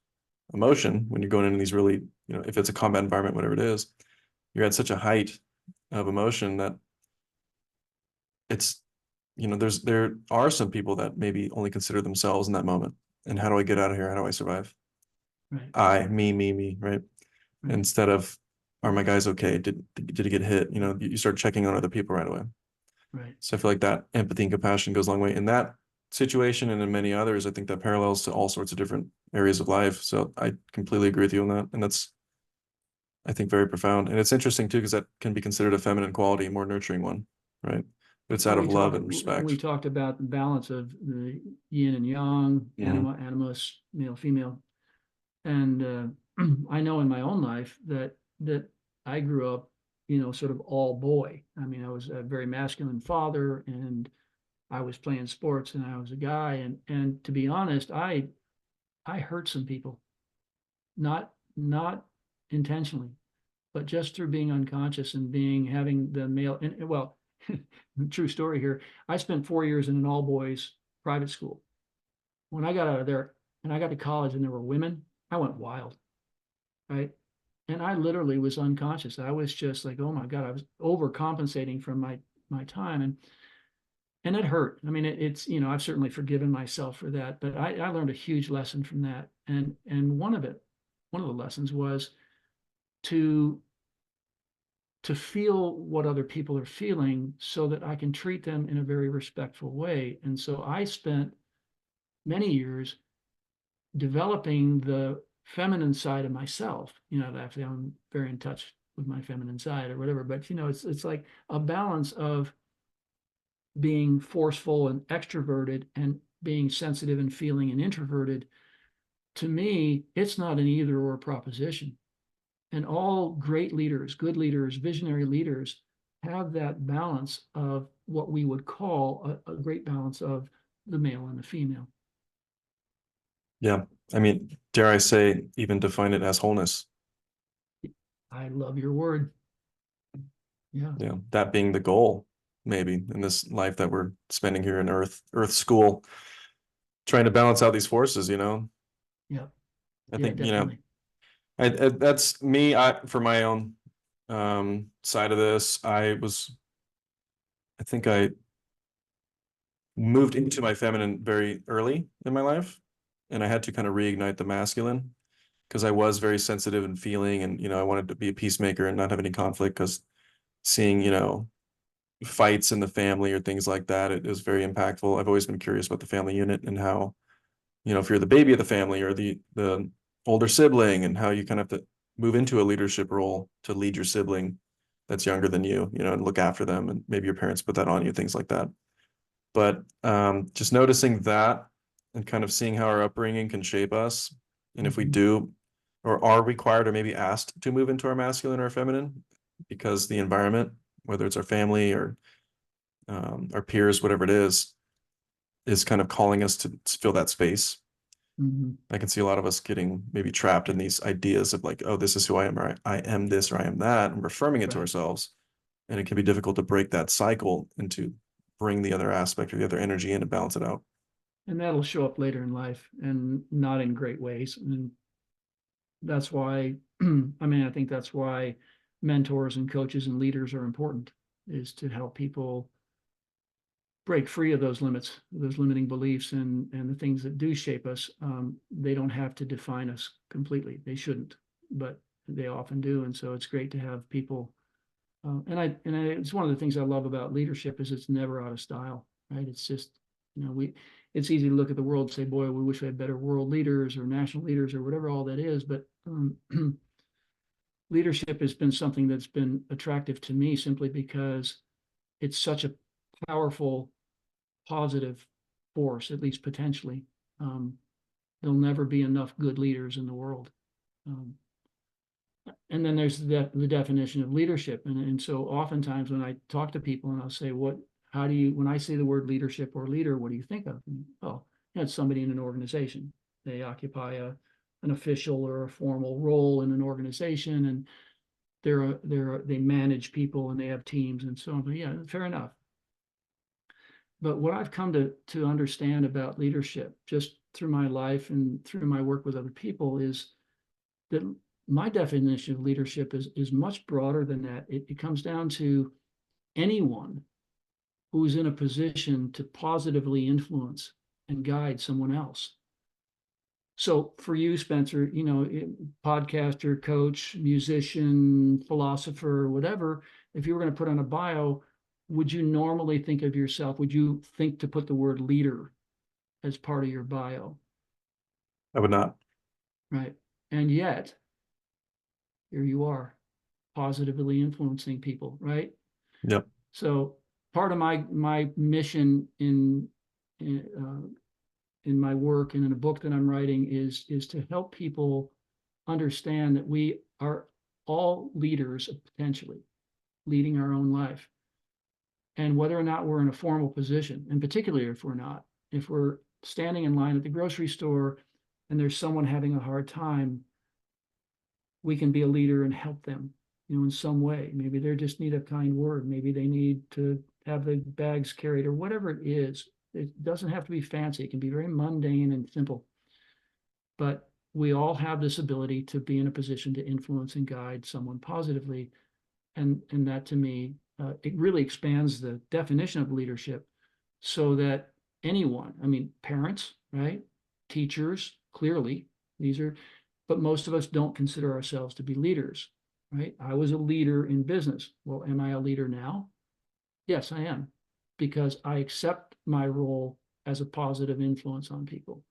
A: emotion when you're going into these really, if it's a combat environment, whatever it is, you're at such a height of emotion that it's there are some people that maybe only consider themselves in that moment. And how do I get out of here? How do I survive?
B: Right.
A: Me, right?
B: Right.
A: Instead of, are my guys okay? Did he get hit? You start checking on other people right away.
B: Right.
A: So I feel like that empathy and compassion goes a long way in that situation and in many others. I think that parallels to all sorts of different areas of life. So I completely agree with you on that. And that's, I think, very profound. And it's interesting too, because that can be considered a feminine quality, a more nurturing one, right? But it's out
B: Well,
A: of love and respect.
B: we talked about the balance of the yin and yang,
A: Mhm.
B: animus, male, female. And I know in my own life that I grew up, sort of all boy. I mean, I was a very masculine father, and I was playing sports, and I was a guy. And to be honest, I hurt some people, not intentionally, but just through being unconscious and having the male. And well, true story here. I spent 4 years in an all boys private school. When I got out of there and I got to college and there were women, I went wild, right? And I literally was unconscious. I was just like, oh my God, I was overcompensating from my time. And it hurt. I mean, it's, I've certainly forgiven myself for that, but I learned a huge lesson from that. And one of the lessons was to feel what other people are feeling so that I can treat them in a very respectful way. And so I spent many years developing the feminine side of myself. That I'm very in touch with my feminine side or whatever. But it's like a balance of being forceful and extroverted and being sensitive and feeling and introverted. To me, it's not an either or proposition. And all great leaders, good leaders, visionary leaders have that balance of what we would call a great balance of the male and the female.
A: Yeah. I mean, dare I say, even define it as wholeness.
B: I love your word. Yeah.
A: That being the goal, maybe in this life that we're spending here in Earth School, trying to balance out these forces.
B: Yeah.
A: I
B: Yeah,
A: think,
B: definitely.
A: that's me. For my own side of this, I think I moved into my feminine very early in my life, and I had to kind of reignite the masculine because I was very sensitive and feeling, and I wanted to be a peacemaker and not have any conflict because seeing fights in the family or things like that, it was very impactful. I've always been curious about the family unit and how, if you're the baby of the family or the older sibling, and how you kind of have to move into a leadership role to lead your sibling that's younger than you, and look after them, and maybe your parents put that on you, things like that. But just noticing that and kind of seeing how our upbringing can shape us, and if we
B: Mhm.
A: do or are required or maybe asked to move into our masculine or feminine because the environment, whether it's our family or our peers, whatever it is kind of calling us to fill that space.
B: Mhm.
A: I can see a lot of us getting maybe trapped in these ideas of like, oh, this is who I am, or I am this, or I am that, and we're affirming it to
B: Right.
A: ourselves. And it can be difficult to break that cycle and to bring the other aspect or the other energy in and balance it out.
B: And that'll show up later in life and not in great ways. And that's why, I think that's why mentors and coaches and leaders are important, is to help people break free of those limits, those limiting beliefs and the things that do shape us. They don't have to define us completely. They shouldn't, but they often do. And so it's great to have people. It's one of the things I love about leadership is it's never out of style, right? It's just, it's easy to look at the world and say, boy, we wish we had better world leaders or national leaders or whatever all that is. But leadership has been something that's been attractive to me simply because it's such a powerful, positive force, at least potentially. Um, there'll never be enough good leaders in the world. Um, and then there's the definition of leadership. And so oftentimes when I talk to people and I'll say, when I say the word leadership or leader, what do you think of? And, well, it's somebody in an organization. They occupy an official or a formal role in an organization, and they manage people and they have teams and so on. But yeah, fair enough. But what I've come to understand about leadership just through my life and through my work with other people is that my definition of leadership is much broader than that. It comes down to anyone who's in a position to positively influence and guide someone else. So for you, Spencer, podcaster, coach, musician, philosopher, whatever, if you were going to put on a bio, would you normally think of yourself? Would you think to put the word leader as part of your bio?
A: I would not.
B: Right. And yet, here you are, positively influencing people, right?
A: Yep.
B: So part of my mission in in my work and in a book that I'm writing is to help people understand that we are all leaders potentially leading our own life. And whether or not we're in a formal position, and particularly if we're not, if we're standing in line at the grocery store and there's someone having a hard time, we can be a leader and help them, in some way. Maybe they just need a kind word. Maybe they need to have the bags carried or whatever it is. It doesn't have to be fancy. It can be very mundane and simple. But we all have this ability to be in a position to influence and guide someone positively. And that to me, it really expands the definition of leadership so that anyone, I mean, parents, right? Teachers, clearly, but most of us don't consider ourselves to be leaders, right? I was a leader in business. Well, am I a leader now? Yes, I am, because I accept my role as a positive influence on people.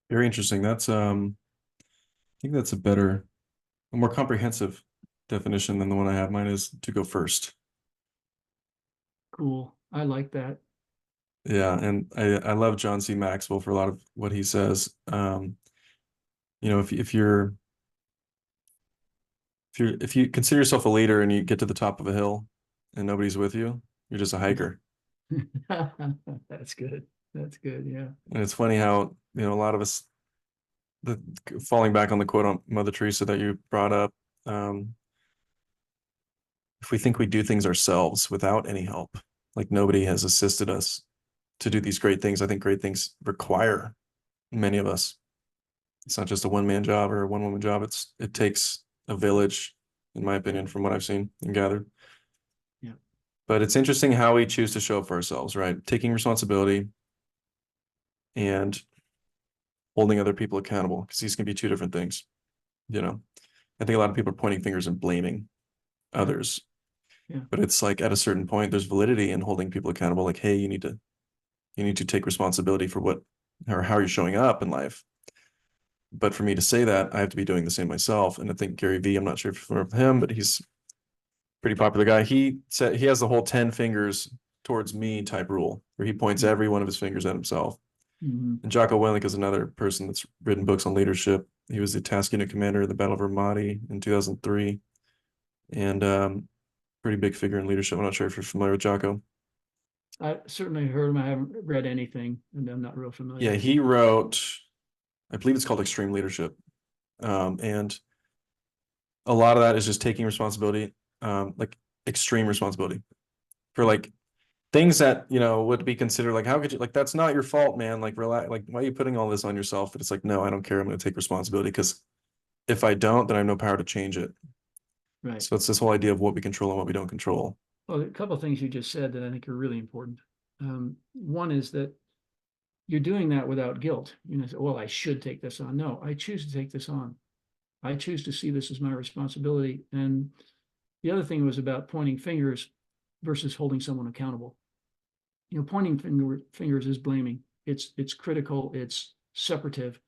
A: Very interesting. I think that's a more comprehensive definition than the one I have. Mine is to go first.
B: Cool. I like that.
A: Yeah, and I love John C. Maxwell for a lot of what he says. If you consider yourself a leader and you get to the top of a hill and nobody's with you, you're just a hiker.
B: That's good. That's good. Yeah.
A: And it's funny how, a lot of us, the falling back on the quote on Mother Teresa that you brought up, if we think we do things ourselves without any help, like nobody has assisted us to do these great things, I think great things require many of us. It's not just a one-man job or a one-woman job. It takes a village, in my opinion, from what I've seen and gathered.
B: Yeah.
A: But it's interesting how we choose to show up for ourselves, right? Taking responsibility and holding other people accountable, because these can be two different things. I think a lot of people are pointing fingers and blaming others.
B: Yeah.
A: But it's like at a certain point, there's validity in holding people accountable. Like, hey, you need to take responsibility for what or how you're showing up in life. But for me to say that, I have to be doing the same myself. And I think Gary Vee, I'm not sure if you're familiar with him, but he's a pretty popular guy. He said he has the whole 10 fingers towards me type rule, where he points every one of his fingers at himself.
B: Mm-hmm.
A: And Jocko Willink is another person that's written books on leadership. He was the task unit commander of the Battle of Ramadi in 2003, and pretty big figure in leadership. I'm not sure if you're familiar with Jocko.
B: I certainly heard him. I haven't read anything, and I'm not real familiar.
A: Yeah, he wrote, I believe it's called Extreme Leadership. And a lot of that is just taking responsibility, like extreme responsibility for like things that, would be considered like, how could you, like, that's not your fault, man. Like, relax. Like, why are you putting all this on yourself? But it's like, no, I don't care. I'm going to take responsibility, because if I don't, then I have no power to change it.
B: Right.
A: So it's this whole idea of what we control and what we don't control.
B: Well, a couple of things you just said that I think are really important. One is that you're doing that without guilt. Say, well, I should take this on. No, I choose to take this on. I choose to see this as my responsibility. And the other thing was about pointing fingers versus holding someone accountable. Pointing fingers is blaming. It's critical. It's separative,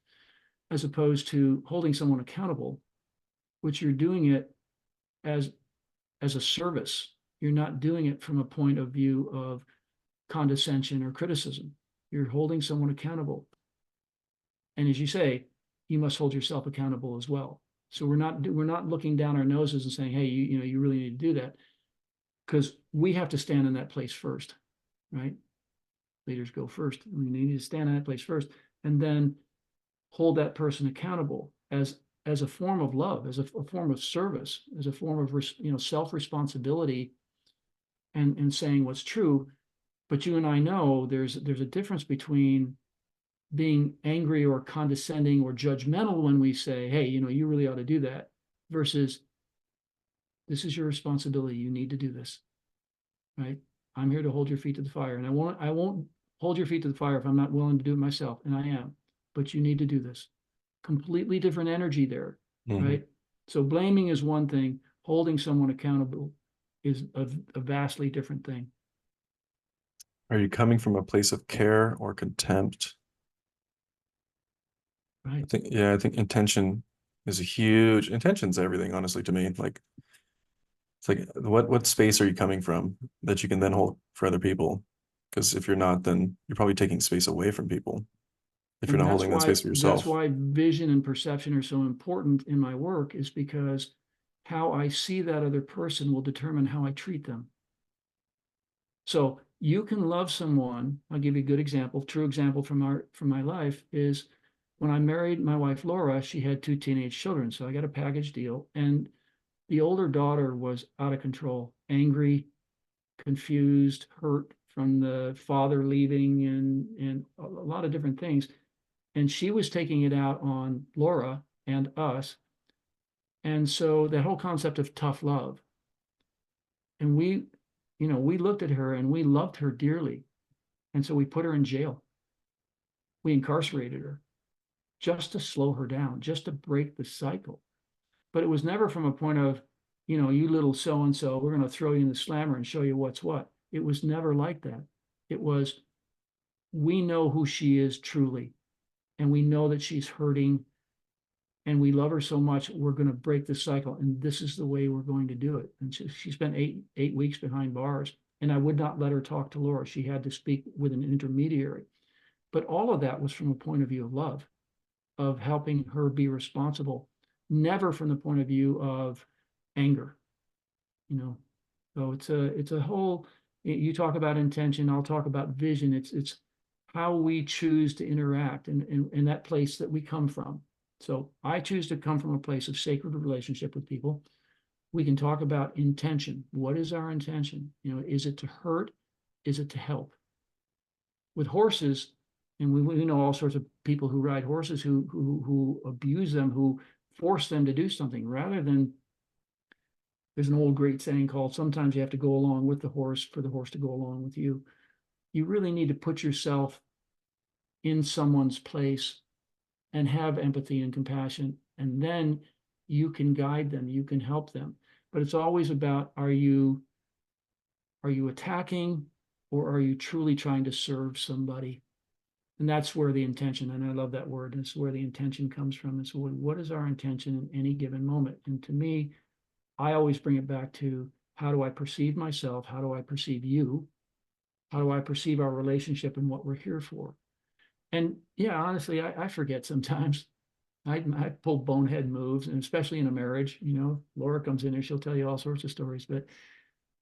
B: as opposed to holding someone accountable, which you're doing it as a service. You're not doing it from a point of view of condescension or criticism. You're holding someone accountable. And as you say, you must hold yourself accountable as well. So we're not looking down our noses and saying, hey, you really need to do that, because we have to stand in that place first, right? Leaders go first. I mean, they need to stand in that place first, and then hold that person accountable as a form of love, as a form of service, as a form of self-responsibility, and saying what's true. But you and I know there's a difference between being angry or condescending or judgmental when we say, hey, you really ought to do that, versus this is your responsibility. You need to do this. right? I'm here to hold your feet to the fire, and I won't hold your feet to the fire if I'm not willing to do it myself, and I am. But you need to do this. Completely different energy there,
A: Mhm.
B: right? So blaming is one thing, holding someone accountable is a vastly different thing.
A: Are you coming from a place of care or contempt?
B: Right.
A: I think intention is a huge intention's everything, honestly, to me. Like it's like what space are you coming from that you can then hold for other people? Because if you're not, then you're probably taking space away from people if you're
B: And
A: not
B: that's
A: holding that
B: why
A: space for
B: that's
A: yourself.
B: why vision and perception are so important in my work, is because how I see that other person will determine how I treat them. So you can love someone. I'll give you a good example. True example from my life is when I married my wife Laura, she had two teenage children. So I got a package deal. And the older daughter was out of control, angry, confused, hurt from the father leaving, and a lot of different things. And she was taking it out on Laura and us. And so that whole concept of tough love. And we looked at her and we loved her dearly. And so we put her in jail. We incarcerated her just to slow her down, just to break the cycle. But it was never from a point of, you little so and so, we're going to throw you in the slammer and show you what's what. It was never like that. It was, we know who she is truly, and we know that she's hurting, and we love her so much, we're going to break the cycle, and this is the way we're going to do it. And she spent 8 weeks behind bars, and I would not let her talk to Laura. She had to speak with an intermediary. But all of that was from a point of view of love, of helping her be responsible, never from the point of view of anger, you know. So it's a whole, you talk about intention, I'll talk about vision. It's how we choose to interact in that place that we come from. So I choose to come from a place of sacred relationship with people. We can talk about intention. What is our intention? Is it to hurt? Is it to help? With horses, and we know all sorts of people who ride horses who abuse them, who force them to do something rather than, there's an old great saying called, sometimes you have to go along with the horse for the horse to go along with you. You really need to put yourself in someone's place and have empathy and compassion, and then you can guide them, you can help them. But it's always about, are you attacking, or are you truly trying to serve somebody? And that's where the intention, and I love that word, it's where the intention comes from. It's what is our intention in any given moment? And to me, I always bring it back to, how do I perceive myself? How do I perceive you? How do I perceive our relationship and what we're here for? And yeah, honestly, I forget sometimes. I pull bonehead moves, and especially in a marriage, Laura comes in here, she'll tell you all sorts of stories, but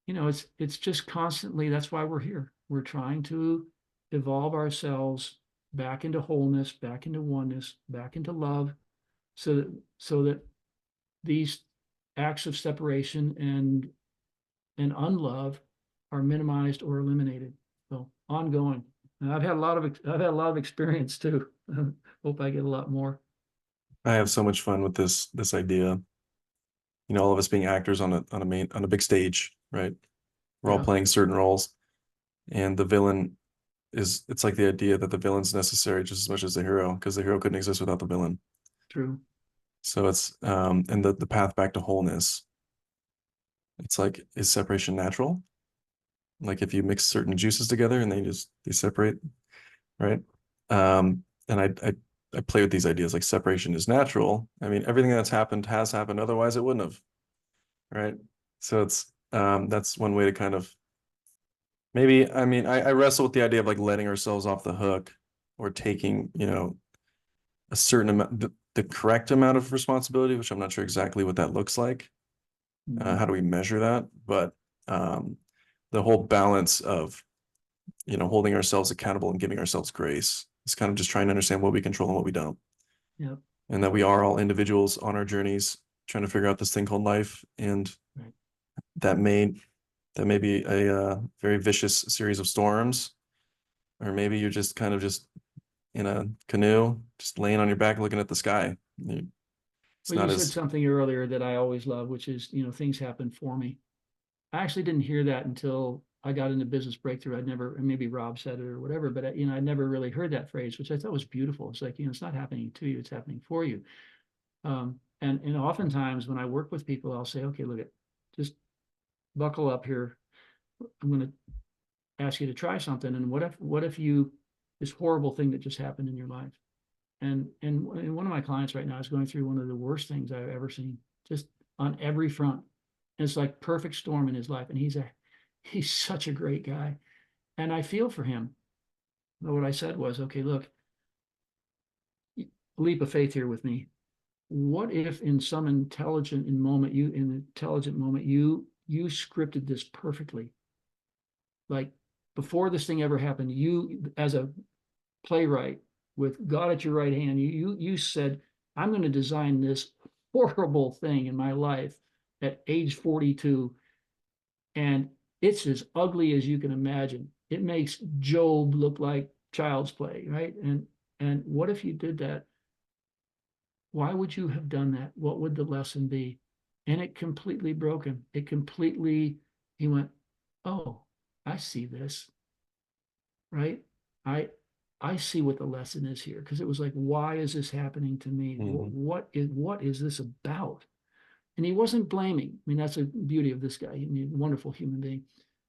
B: it's just constantly, that's why we're here. We're trying to evolve ourselves back into wholeness, back into oneness, back into love, so that these acts of separation and unlove are minimized or eliminated. So ongoing. And I've had a lot of experience too. Hope I get a lot more.
A: I have so much fun with this idea. All of us being actors on a big stage, right? We're all
B: Yeah,
A: playing certain roles, and the villain it's like the idea that the villain's necessary just as much as the hero, because the hero couldn't exist without the villain.
B: true.
A: So it's and the path back to wholeness. It's like, is separation natural? Like if you mix certain juices together and they separate, right? And I play with these ideas like separation is natural. I mean, everything that's happened has happened, otherwise it wouldn't have, right? So it's that's one way to kind of, maybe, I mean, I wrestle with the idea of like letting ourselves off the hook, or taking, a certain amount, the correct amount of responsibility, which I'm not sure exactly what that looks like.
B: Mhm.
A: How do we measure that? But um, the whole balance of, holding ourselves accountable and giving ourselves grace is kind of just trying to understand what we control and what we don't.
B: Yeah,
A: And that we are all individuals on our journeys trying to figure out this thing called life. And
B: right.
A: that may that may be a very vicious series of storms, or maybe you're just kind of just in a canoe, just laying on your back looking at the sky. It's
B: Well, you
A: not
B: said
A: as
B: something earlier that I always love, which is, things happen for me. I actually didn't hear that until I got into business breakthrough. I'd never, and maybe Rob said it or whatever, but I never really heard that phrase, which I thought was beautiful. It's like, it's not happening to you, it's happening for you. And oftentimes when I work with people, I'll say, okay, look, just buckle up here. I'm going to ask you to try something. And what if this horrible thing that just happened in your life? And one of my clients right now is going through one of the worst things I've ever seen, just on every front. And it's like perfect storm in his life. And he's such a great guy. And I feel for him. But what I said was, okay, look, leap of faith here with me. What if in some intelligent moment, you scripted this perfectly? Like before this thing ever happened, you as a playwright with God at your right hand, you said, I'm going to design this horrible thing in my life at age 42, and it's as ugly as you can imagine. It makes Job look like child's play, right? And what if you did that? Why would you have done that? What would the lesson be? And it completely broke him. He went, oh, I see this, right? I I see what the lesson is here, because it was like, why is this happening to me?
A: Mhm.
B: What is this about? And he wasn't blaming. I mean, that's the beauty of this guy. I mean, wonderful human being.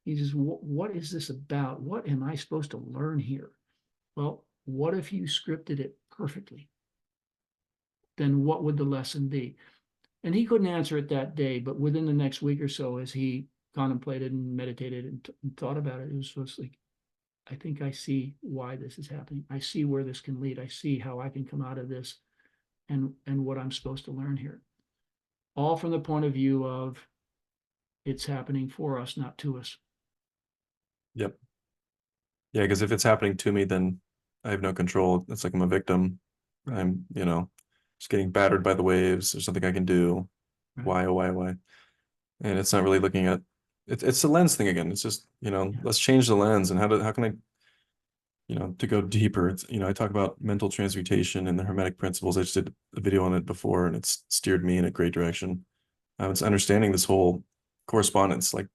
B: He says, what is this about? What am I supposed to learn here? Well, what if you scripted it perfectly? Then what would the lesson be? And he couldn't answer it that day, but within the next week or so, as he contemplated and meditated and thought about it, it was just like, I think I see why this is happening. I see where this can lead. I see how I can come out of this, and what I'm supposed to learn here. All from the point of view of it's happening for us, not to us.
A: Yep. Yeah, because if it's happening to me, then I have no control. It's like I'm a victim.
B: Right,
A: I'm, just getting battered by the waves. There's something I can do.
B: right.
A: Why, oh, why, why? And it's not really looking at it's the lens thing again. It's just,
B: Yeah,
A: let's change the lens, and how can I, to go deeper. It's, I talk about mental transmutation and the Hermetic principles. I just did a video on it before, and it's steered me in a great direction. It's understanding this whole correspondence, like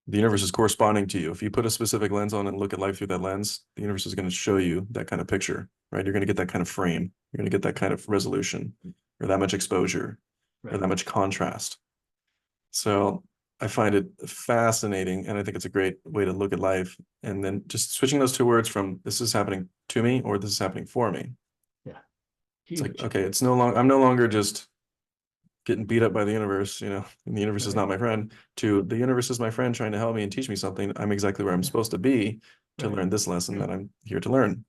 A: the universe is corresponding to you. If you put a specific lens on and look at life through that lens, the universe is going to show you that kind of picture, right? You're going to get that kind of frame. You're going to get that kind of resolution, or that much exposure, or
B: right.
A: that much contrast. So I find it fascinating, and I think it's a great way to look at life. And then just switching those two words from this is happening to me or this is happening for me.
B: Yeah,
A: It's like,
B: huge.
A: okay, I'm no longer just getting beat up by the universe, and the universe is
B: Right,
A: not my friend, to the universe is my friend trying to help me and teach me something. I'm exactly where I'm
B: yeah,
A: supposed to be to
B: right.
A: learn this lesson that I'm here to learn.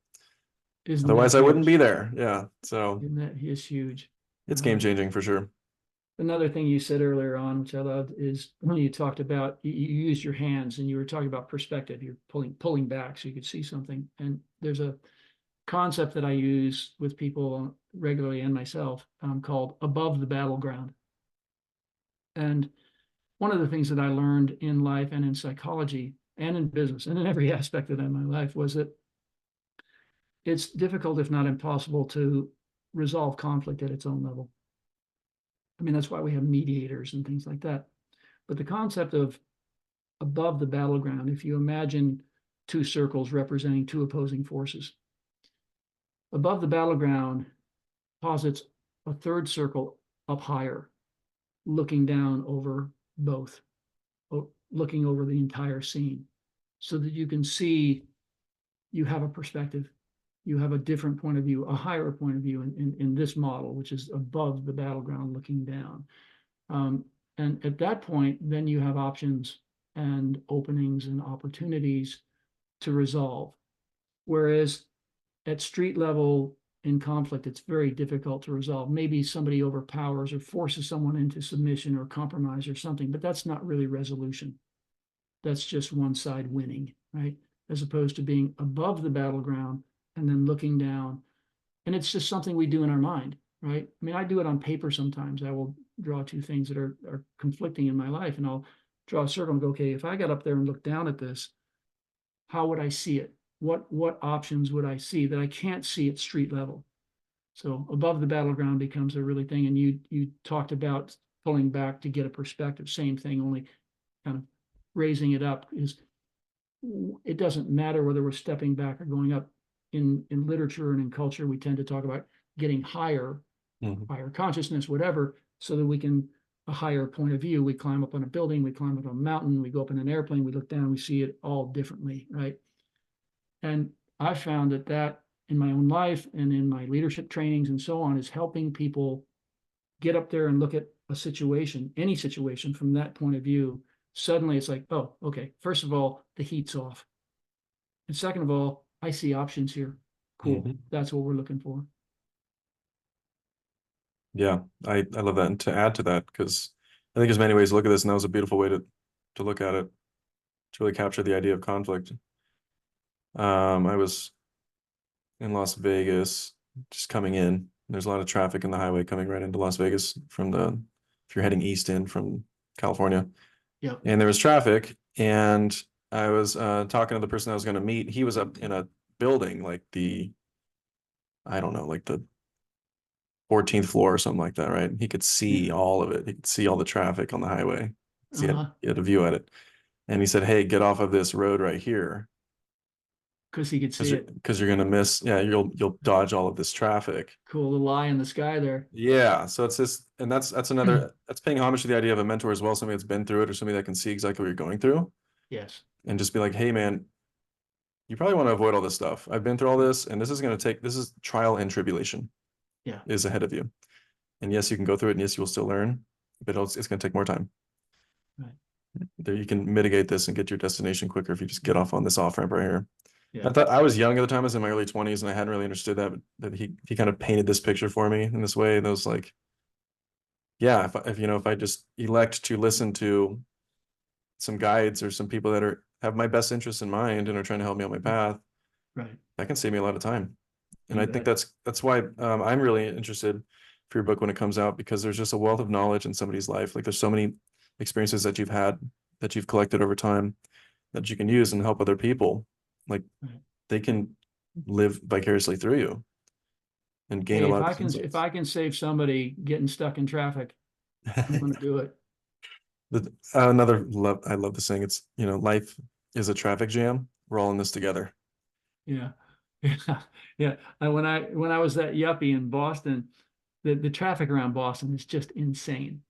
B: Isn't that
A: Otherwise, I wouldn't be
B: huge?
A: there. Yeah. So
B: Isn't that is huge?
A: it's game
B: Um,
A: changing for sure.
B: Another thing you said earlier on, which I loved, is when you talked about you use your hands and you were talking about perspective. You're pulling back so you could see something. And there's a concept that I use with people regularly and myself, called above the battleground. And one of the things that I learned in life and in psychology and in business and in every aspect of my life was that it's difficult, if not impossible, to resolve conflict at its own level. I mean, that's why we have mediators and things like that. But the concept of above the battleground, if you imagine two circles representing two opposing forces, above the battleground posits a third circle up higher, looking down over both, looking over the entire scene, so that you can see, you have a perspective, you have a different point of view, a higher point of view in this model, which is above the battleground looking down. And at that point, then you have options and openings and opportunities to resolve. Whereas at street level in conflict, it's very difficult to resolve. Maybe somebody overpowers or forces someone into submission or compromise or something, but that's not really resolution. That's just one side winning, right? As opposed to being above the battleground and then looking down. And it's just something we do in our mind, right? I mean, I do it on paper sometimes. I will draw two things that are conflicting in my life, and I'll draw a circle and go, okay, if I got up there and looked down at this, how would I see it? What options would I see that I can't see at street level? So above the battleground becomes a really thing. And you talked about pulling back to get a perspective, same thing, only kind of raising it up is it doesn't matter whether we're stepping back or going up. In literature and in culture, we tend to talk about getting higher,
A: Mhm.
B: higher consciousness, whatever, so that we can a higher point of view. We climb up on a building, we climb up on a mountain, we go up in an airplane, we look down, we see it all differently, right? And I found that in my own life and in my leadership trainings and so on is helping people get up there and look at a situation, any situation from that point of view. Suddenly it's like, oh, okay, first of all, the heat's off. And second of all, I see options here. Cool.
A: Mhm.
B: That's what we're looking for.
A: Yeah, I love that. And to add to that, because I think there's many ways to look at this, and that was a beautiful way to look at it, to really capture the idea of conflict. I was in Las Vegas, just coming in. There's a lot of traffic in the highway coming right into Las Vegas from if you're heading east in from California.
B: Yeah.
A: And there was traffic, and I was talking to the person I was going to meet. He was up in a building, like I don't know, like the 14th floor or something like that, right? He could see
B: Yeah.
A: all of it. He could see all the traffic on the highway. So
B: Uh-huh.
A: he had a view at it. And he said, "Hey, get off of this road right here,
B: Because he could
A: because
B: see it.
A: you're gonna miss, yeah, you'll dodge all of this traffic."
B: Cool little eye in the sky there.
A: Yeah. So it's this, and that's another, that's paying homage to the idea of a mentor as well, somebody that's been through it or somebody that can see exactly what you're going through
B: Yes.
A: and just be like, "Hey man, you probably want to avoid all this stuff. I've been through all this, and this is trial and tribulation
B: Yeah.
A: is ahead of you. And yes, you can go through it, and yes, you will still learn, but it's going to take more time.
B: Right.
A: There, you can mitigate this and get your destination quicker if you just get off on this off ramp right here."
B: Yeah.
A: I thought I was young at the time. I was in my early 20s, and I hadn't really understood that he kind of painted this picture for me in this way. And I was like, yeah, if I just elect to listen to some guides or some people that have my best interests in mind and are trying to help me on my path,
B: Right.
A: that can save me a lot of time. And
B: You
A: I think
B: bet.
A: that's why I'm really interested for your book when it comes out, because there's just a wealth of knowledge in somebody's life. Like there's so many experiences that you've had, that you've collected over time, that you can use and help other people. Like
B: Right.
A: they can live vicariously through you and gain a
B: Hey,
A: lot of these
B: if
A: insights.
B: I can save somebody getting stuck in traffic, I'm going to do it.
A: I love the saying. It's, life is a traffic jam. We're all in this together.
B: Yeah. Yeah. Yeah. When I was that yuppie in Boston, the traffic around Boston is just insane.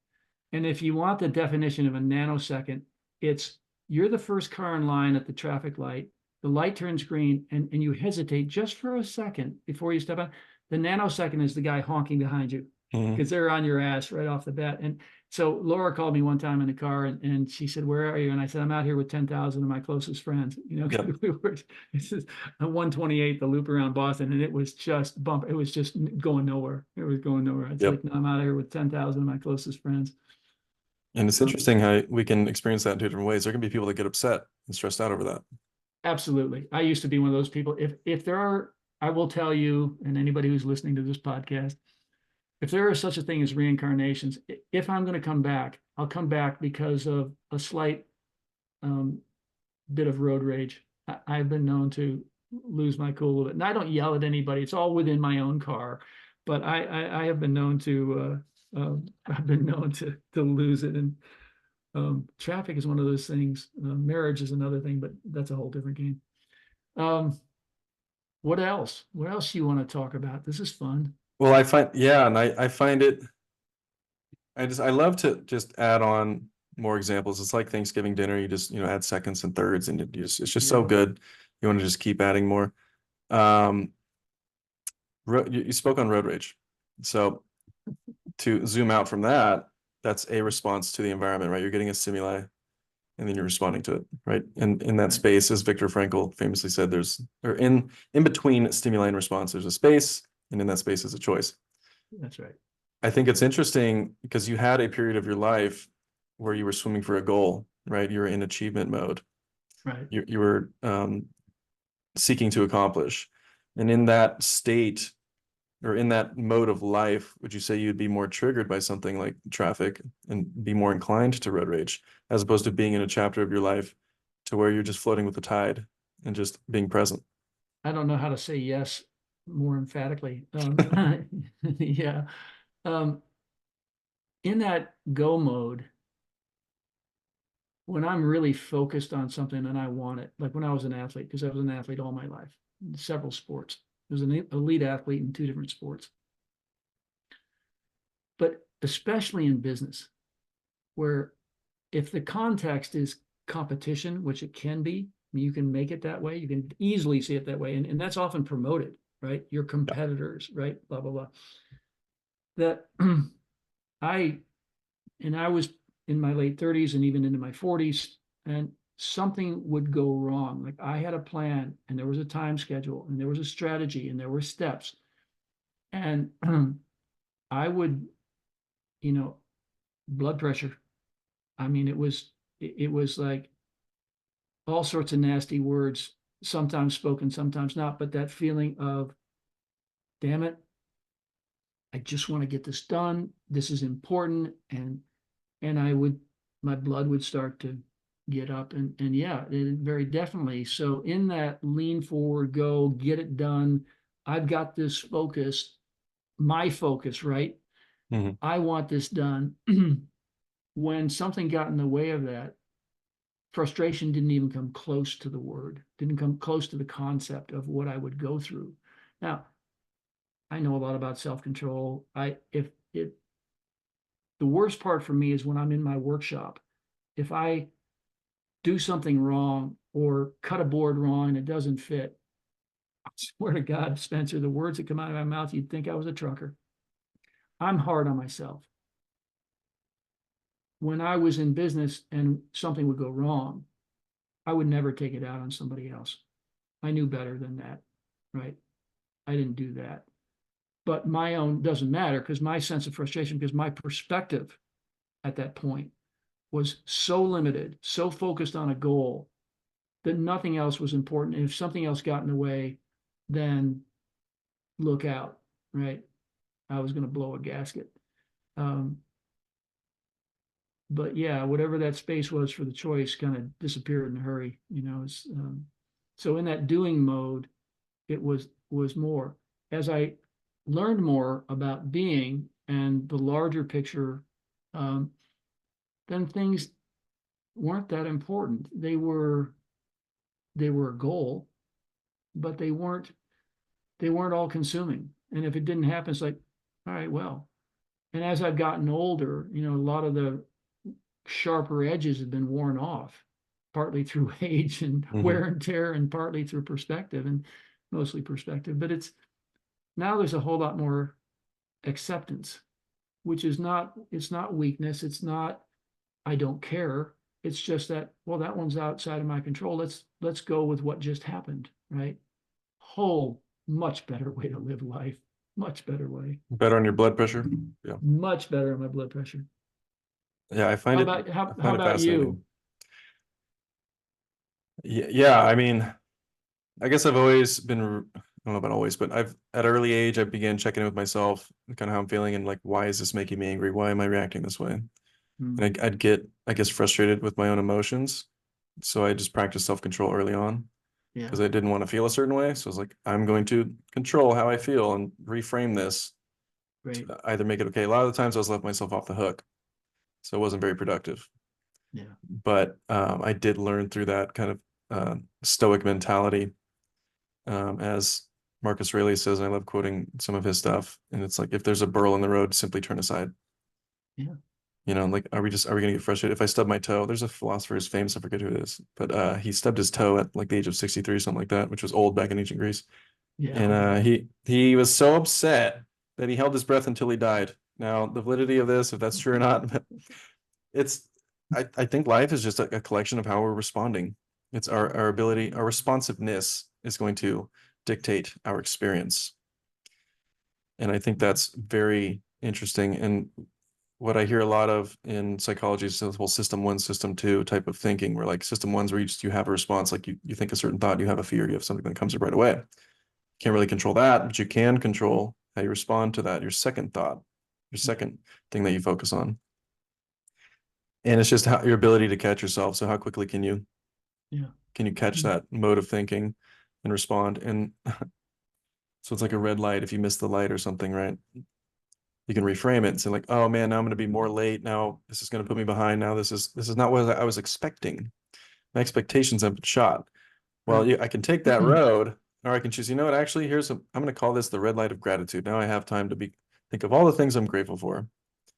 B: And if you want the definition of a nanosecond, it's you're the first car in line at the traffic light. The light turns green and you hesitate just for a second before you step on. The nanosecond is the guy honking behind you
A: Mhm.
B: because they're on your ass right off the bat. And so Laura called me one time in the car and she said, "Where are you?" And I said, "I'm out here with 10,000 of my closest friends."
A: Yep.
B: We were, this is a 128, the loop around Boston, and it was just bump. It was just going nowhere. It was going nowhere. It's
A: Yep.
B: like, no, I'm out here with 10,000 of my closest friends.
A: And it's
B: Um,
A: interesting how we can experience that in two different ways. There can be people that get upset and stressed out over that.
B: Absolutely. I used to be one of those people. If there are, I will tell you, and anybody who's listening to this podcast, if there is such a thing as reincarnations, if I'm going to come back, I'll come back because of a slight um, bit of road rage. I've been known to lose my cool a little bit, and I don't yell at anybody. It's all within my own car, but I have been known to I've been known to lose it. And traffic is one of those things. Marriage is another thing, but that's a whole different game. Um, what else? What else do you want to talk about? This is fun.
A: Well, yeah, and I find it, I love to just add on more examples. It's like Thanksgiving dinner. You just, add seconds and thirds, and it's just so
B: Yeah.
A: good. You want to just keep adding more. Um, you spoke on road rage. So to zoom out from that, that's a response to the environment, right? You're getting a stimuli and then you're responding to it, right? And in that
B: Right.
A: space, as Viktor Frankl famously said, in between stimuli and response, there's a space, and in that space is a choice.
B: That's right.
A: I think it's interesting because you had a period of your life where you were swimming for a goal, right? You were in achievement mode.
B: Right.
A: You were seeking to accomplish. And in that state, or in that mode of life, would you say you'd be more triggered by something like traffic and be more inclined to road rage, as opposed to being in a chapter of your life to where you're just floating with the tide and just being present?
B: I don't know how to say yes more emphatically. Yeah. Um, in that go mode, when I'm really focused on something and I want it, like when I was an athlete, because I was an athlete all my life, in several sports. I was an elite athlete in 2 different sports. But especially in business, where if the context is competition, which it can be, you can make it that way. You can easily see it that way. And that's often promoted, right? Your
A: Yeah.
B: competitors, right? Blah, blah, blah. That I, and I was in my late 30s and even into my 40s, and something would go wrong. Like I had a plan and there was a time schedule and there was a strategy and there were steps. And I would, you know, blood pressure. I mean, it was like all sorts of nasty words, sometimes spoken, sometimes not, but that feeling of, damn it, I just want to get this done. This is important. And I would, my blood would start to get up and yeah, it very definitely. So in that lean forward, go get it done. I've got this focus, my focus, right?
A: Mhm.
B: I want this done. When something got in the way of that, frustration didn't even come close to the word, didn't come close to the concept of what I would go through. Now, I know a lot about self-control. If the worst part for me is when I'm in my workshop, if I do something wrong or cut a board wrong and it doesn't fit, I swear to God, Spencer, the words that come out of my mouth, you'd think I was a trucker. I'm hard on myself. When I was in business and something would go wrong, I would never take it out on somebody else. I knew better than that, right? I didn't do that. But my own doesn't matter because my sense of frustration, because my perspective at that point was so limited, so focused on a goal that nothing else was important. And if something else got in the way, then look out, right? I was going to blow a gasket. Um, but yeah, whatever that space was for the choice kind of disappeared in a hurry, you know. So in that doing mode, it was more. As I learned more about being and the larger picture, um, then things weren't that important. They were a goal, but they weren't all consuming. And if it didn't happen, it's like, all right, well. And as I've gotten older, you know, a lot of the sharper edges have been worn off, partly through age and
A: Mhm.
B: wear and tear, and partly through perspective, and mostly perspective. But it's now there's a whole lot more acceptance, which is not, it's not weakness. It's not, I don't care. It's just that, well, that one's outside of my control. Let's go with what just happened, right? Whole, much better way to live life. Much better way.
A: Better on your blood pressure. Yeah.
B: Much better on my blood pressure.
A: Yeah,
B: How about
A: I
B: how
A: find it
B: about you?
A: fascinating. Yeah, I mean, I guess I've always been, I don't know about always, but I've at an early age I began checking in with myself, kind of how I'm feeling and like why is this making me angry? Why am I reacting this way?
B: Hmm.
A: And I'd get, I guess, frustrated with my own emotions. So I just practiced self-control early on
B: Yeah,
A: because I didn't want to feel a certain way. So I was like, I'm going to control how I feel and reframe this
B: great.
A: to either make it okay. A lot of the times I was left myself off the hook. So it wasn't very productive.
B: Yeah,
A: But I did learn through that kind of stoic mentality, as Marcus Aurelius says. I love quoting some of his stuff, and it's like if there's a burl in the road, simply turn aside.
B: yeah,
A: You know, like are we gonna get frustrated if I stub my toe? There's a philosopher who's famous, I forget who it is, but he stubbed his toe at like the age of 63, something like that, which was old back in ancient Greece.
B: yeah.
A: And he was so upset that he held his breath until he died. Now, the validity of this, if that's true or not, it's I think life is just a collection of how we're responding. It's our ability, our responsiveness is going to dictate our experience. And I think that's very interesting. And what I hear a lot of in psychology is this whole system one, system two type of thinking, where like system one's where you have a response, like you think a certain thought, you have a fear, you have something that comes up right away. Can't really control that, but you can control how you respond to that, your second thought, your
B: Yeah,
A: second thing that you focus on. And it's just how your ability to catch yourself. So how quickly
B: yeah,
A: can you catch that mode of thinking and respond? And so it's like a red light if you miss the light or something, right? you can reframe it and say like, oh man, now I'm going to be more late. Now this is going to put me behind. Now this is not what I was expecting. My expectations have been shot. Well,
B: Right.
A: I can take that road, or I can choose, you know what, actually, I'm going to call this the red light of gratitude. Now I have time to think of all the things I'm grateful for.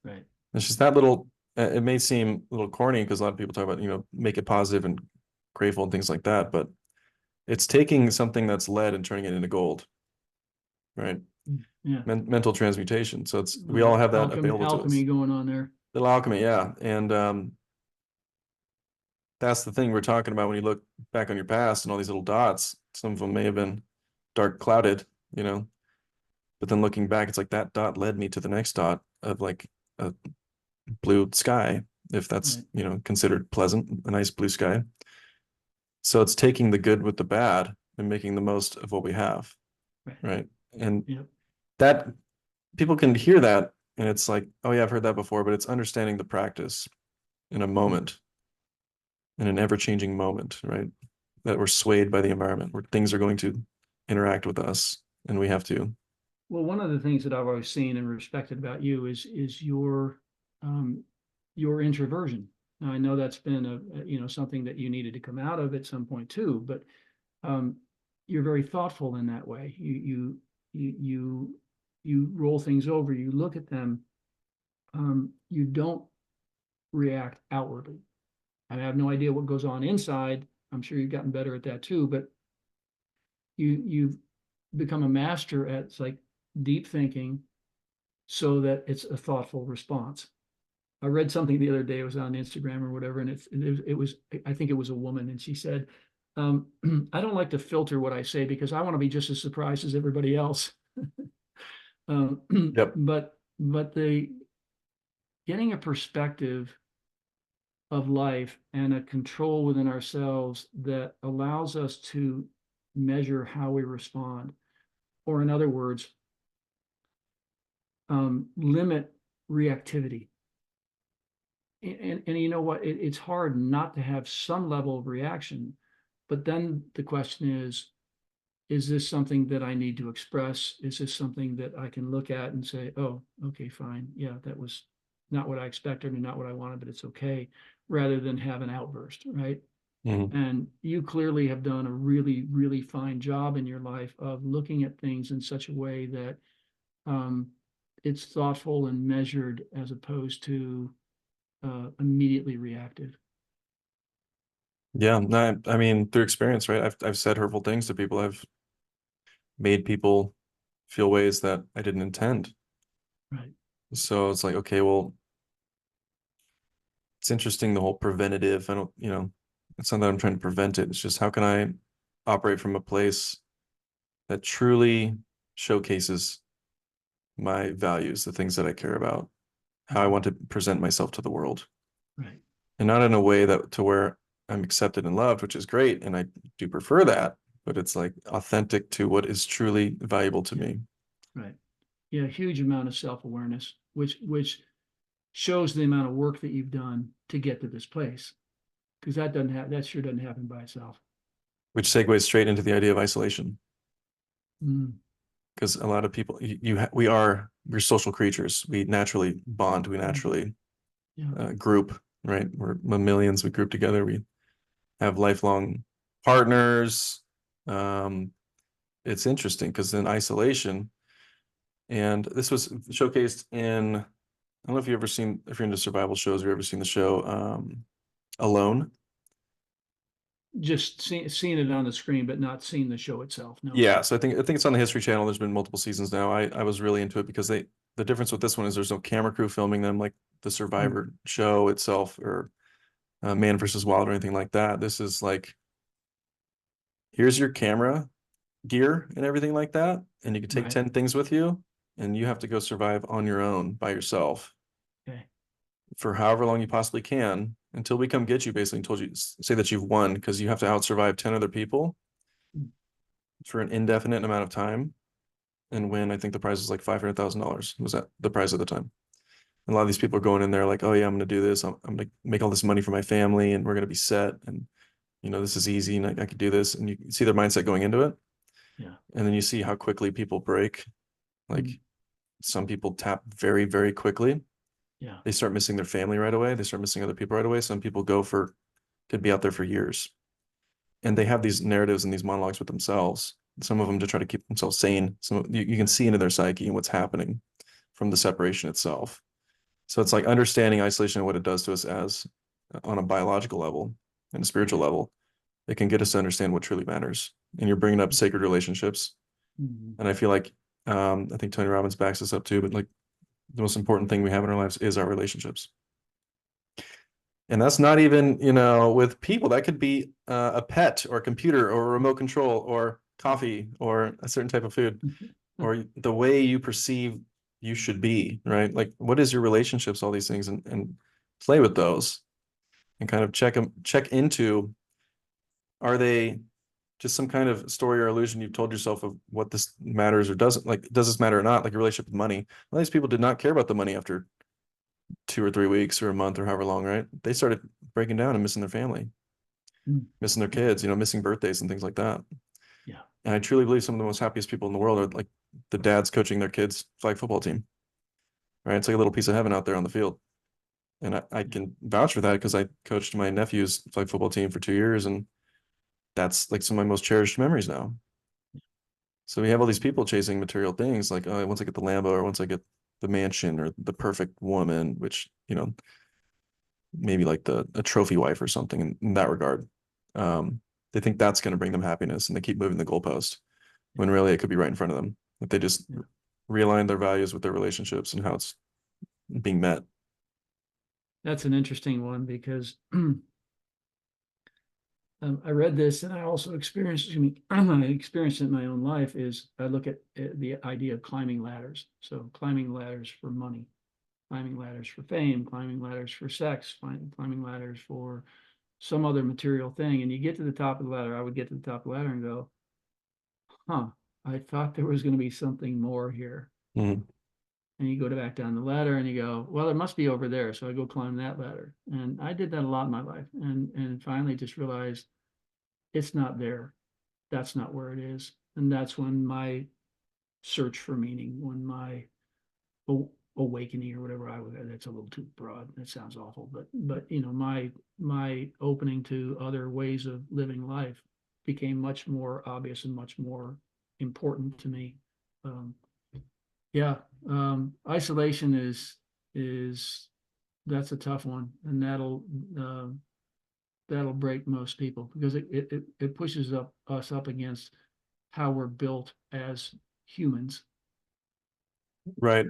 B: Right.
A: It's just that little, it may seem a little corny because a lot of people talk about, make it positive and grateful and things like that, but it's taking something that's lead and turning it into gold, right?
B: Yeah.
A: Mental transmutation. So we all
B: Little
A: have that available to
B: alchemy
A: us.
B: going on there.
A: Little alchemy, yeah. And that's the thing we're talking about when you look back on your past and all these little dots. Some of them may have been dark clouded, you know, but then looking back, it's like that dot led me to the next dot of like a blue sky, if that's,
B: Right.
A: considered pleasant, a nice blue sky. So it's taking the good with the bad and making the most of what we have,
B: Right.
A: right? And
B: Yep.
A: that people can hear that and it's like, oh yeah, I've heard that before, but it's understanding the practice in a moment, in an ever-changing moment, right? That we're swayed by the environment, where things are going to interact with us, and we have to.
B: Well, one of the things that I've always seen and respected about you is um, your introversion. Now, I know that's been something that you needed to come out of at some point too, but um, you're very thoughtful in that way. You roll things over, you look at them, you don't react outwardly. I have no idea what goes on inside. I'm sure you've gotten better at that too, but you've become a master at like deep thinking so that it's a thoughtful response. I read something the other day, it was on Instagram or whatever, and it was, I think it was a woman, and she said, I don't like to filter what I say because I want to be just as surprised as everybody else. um,
A: Yep.
B: but the getting a perspective of life and a control within ourselves that allows us to measure how we respond, or in other words, limit reactivity. And you know what? It's hard not to have some level of reaction, but then the question is this something that I need to express? Is this something that I can look at and say, oh, okay, fine. Yeah, that was not what I expected and not what I wanted, but it's okay, rather than have an outburst, right?
A: Mhm.
B: And you clearly have done a really, really fine job in your life of looking at things in such a way that um, it's thoughtful and measured as opposed to immediately reactive.
A: Yeah, no, I mean, through experience, right? I've said hurtful things to people. I've made people feel ways that I didn't intend.
B: Right.
A: So it's like, okay, well, it's interesting, the whole preventative. I don't, it's not that I'm trying to prevent it. It's just how can I operate from a place that truly showcases my values, the things that I care about, how I want to present myself to the world,
B: Right.
A: and not in a way that to where I'm accepted and loved, which is great, and I do prefer that, but it's like authentic to what is truly valuable to
B: Yeah.
A: me.
B: Right. Yeah. Huge amount of self-awareness, which shows the amount of work that you've done to get to this place. Because that sure doesn't happen by itself.
A: Which segues straight into the idea of isolation,
B: Mm,
A: because a lot of people, we're social creatures. We naturally bond. We
B: mm,
A: naturally
B: yeah.
A: group, right? We're mammalians. We group together. We have lifelong partners. Um, it's interesting because in isolation, and this was showcased in, I don't know if if you're into survival shows, or ever seen the show Alone.
B: Just seeing it on the screen, but not seeing the show itself. No.
A: Yeah, so I think it's on the History Channel. There's been multiple seasons now. I was really into it because the difference with this one is there's no camera crew filming them like the
B: Mm,
A: Survivor show itself, or Man versus Wild, or anything like that. This is like, here's your camera gear and everything like that, and you can take
B: right.
A: 10 things with you, and you have to go survive on your own by yourself
B: Okay.
A: for however long you possibly can until we come get you, basically, and told you, say that you've won, because you have to out survive 10 other people
B: Mm,
A: for an indefinite amount of time and win. I think the prize was like $500,000 was that the prize at the time. And a lot of these people are going in there like, oh yeah, I'm going to do this. I'm going to make all this money for my family, and we're going to be set. And this is easy, and I could do this. And you see their mindset going into it.
B: yeah.
A: And then you see how quickly people break. Like,
B: Mm,
A: Some people tap very, very quickly.
B: Yeah.
A: They start missing their family right away. They start missing other people right away. Some people could be out there for years. And they have these narratives and these monologues with themselves. Some of them to try to keep themselves sane. You can see into their psyche and what's happening from the separation itself. So it's like understanding isolation and what it does to us as on a biological level and a spiritual level. It can get us to understand what truly matters. And you're bringing up sacred relationships.
B: Mhm.
A: And I feel like, I think Tony Robbins backs this up too, but like the most important thing we have in our lives is our relationships. And that's not even, with people. That could be a pet or a computer or a remote control or coffee or a certain type of food or the way you perceive you should be, right? Like, what is your relationships, all these things, and play with those and kind of check into, are they just some kind of story or illusion you've told yourself of what this matters or doesn't, like, does this matter or not? Like your relationship with money. Well, these people did not care about the money after 2 or 3 weeks or a month or however long, right? They started breaking down and missing their family,
B: Mm.
A: missing their kids, missing birthdays and things like that.
B: Yeah.
A: And I truly believe some of the most happiest people in the world are like the dads coaching their kids' flag football team, right? It's like a little piece of heaven out there on the field. And I
B: Yeah.
A: can vouch for that because I coached my nephew's flag football team for 2 years. And that's like some of my most cherished memories now. So we have all these people chasing material things like, oh, once I get the Lambo or once I get the mansion or the perfect woman, which, maybe like a trophy wife or something in that regard. They think that's going to bring them happiness and they keep moving the goalpost when really it could be right in front of them. If they just
B: Yeah.
A: realign their values with their relationships and how it's being met.
B: That's an interesting one because I read this and I also experienced, I experienced it in my own life is I look at the idea of climbing ladders. So climbing ladders for money, climbing ladders for fame, climbing ladders for sex, climbing ladders for some other material thing. And you get to the top of the ladder, I would get to the top of the ladder and go, huh, I thought there was going to be something more here.
A: Mhm.
B: And you go back down the ladder and you go, well, it must be over there. So I go climb that ladder. And I did that a lot in my life. And finally just realized it's not there. That's not where it is. And that's when my search for meaning, when my awakening or whatever I would, that's a little too broad. That sounds awful, but my opening to other ways of living life became much more obvious and much more important to me. Um, yeah, isolation is that's a tough one, and uh, that'll break most people because it pushes us up against how we're built as humans.
A: Right.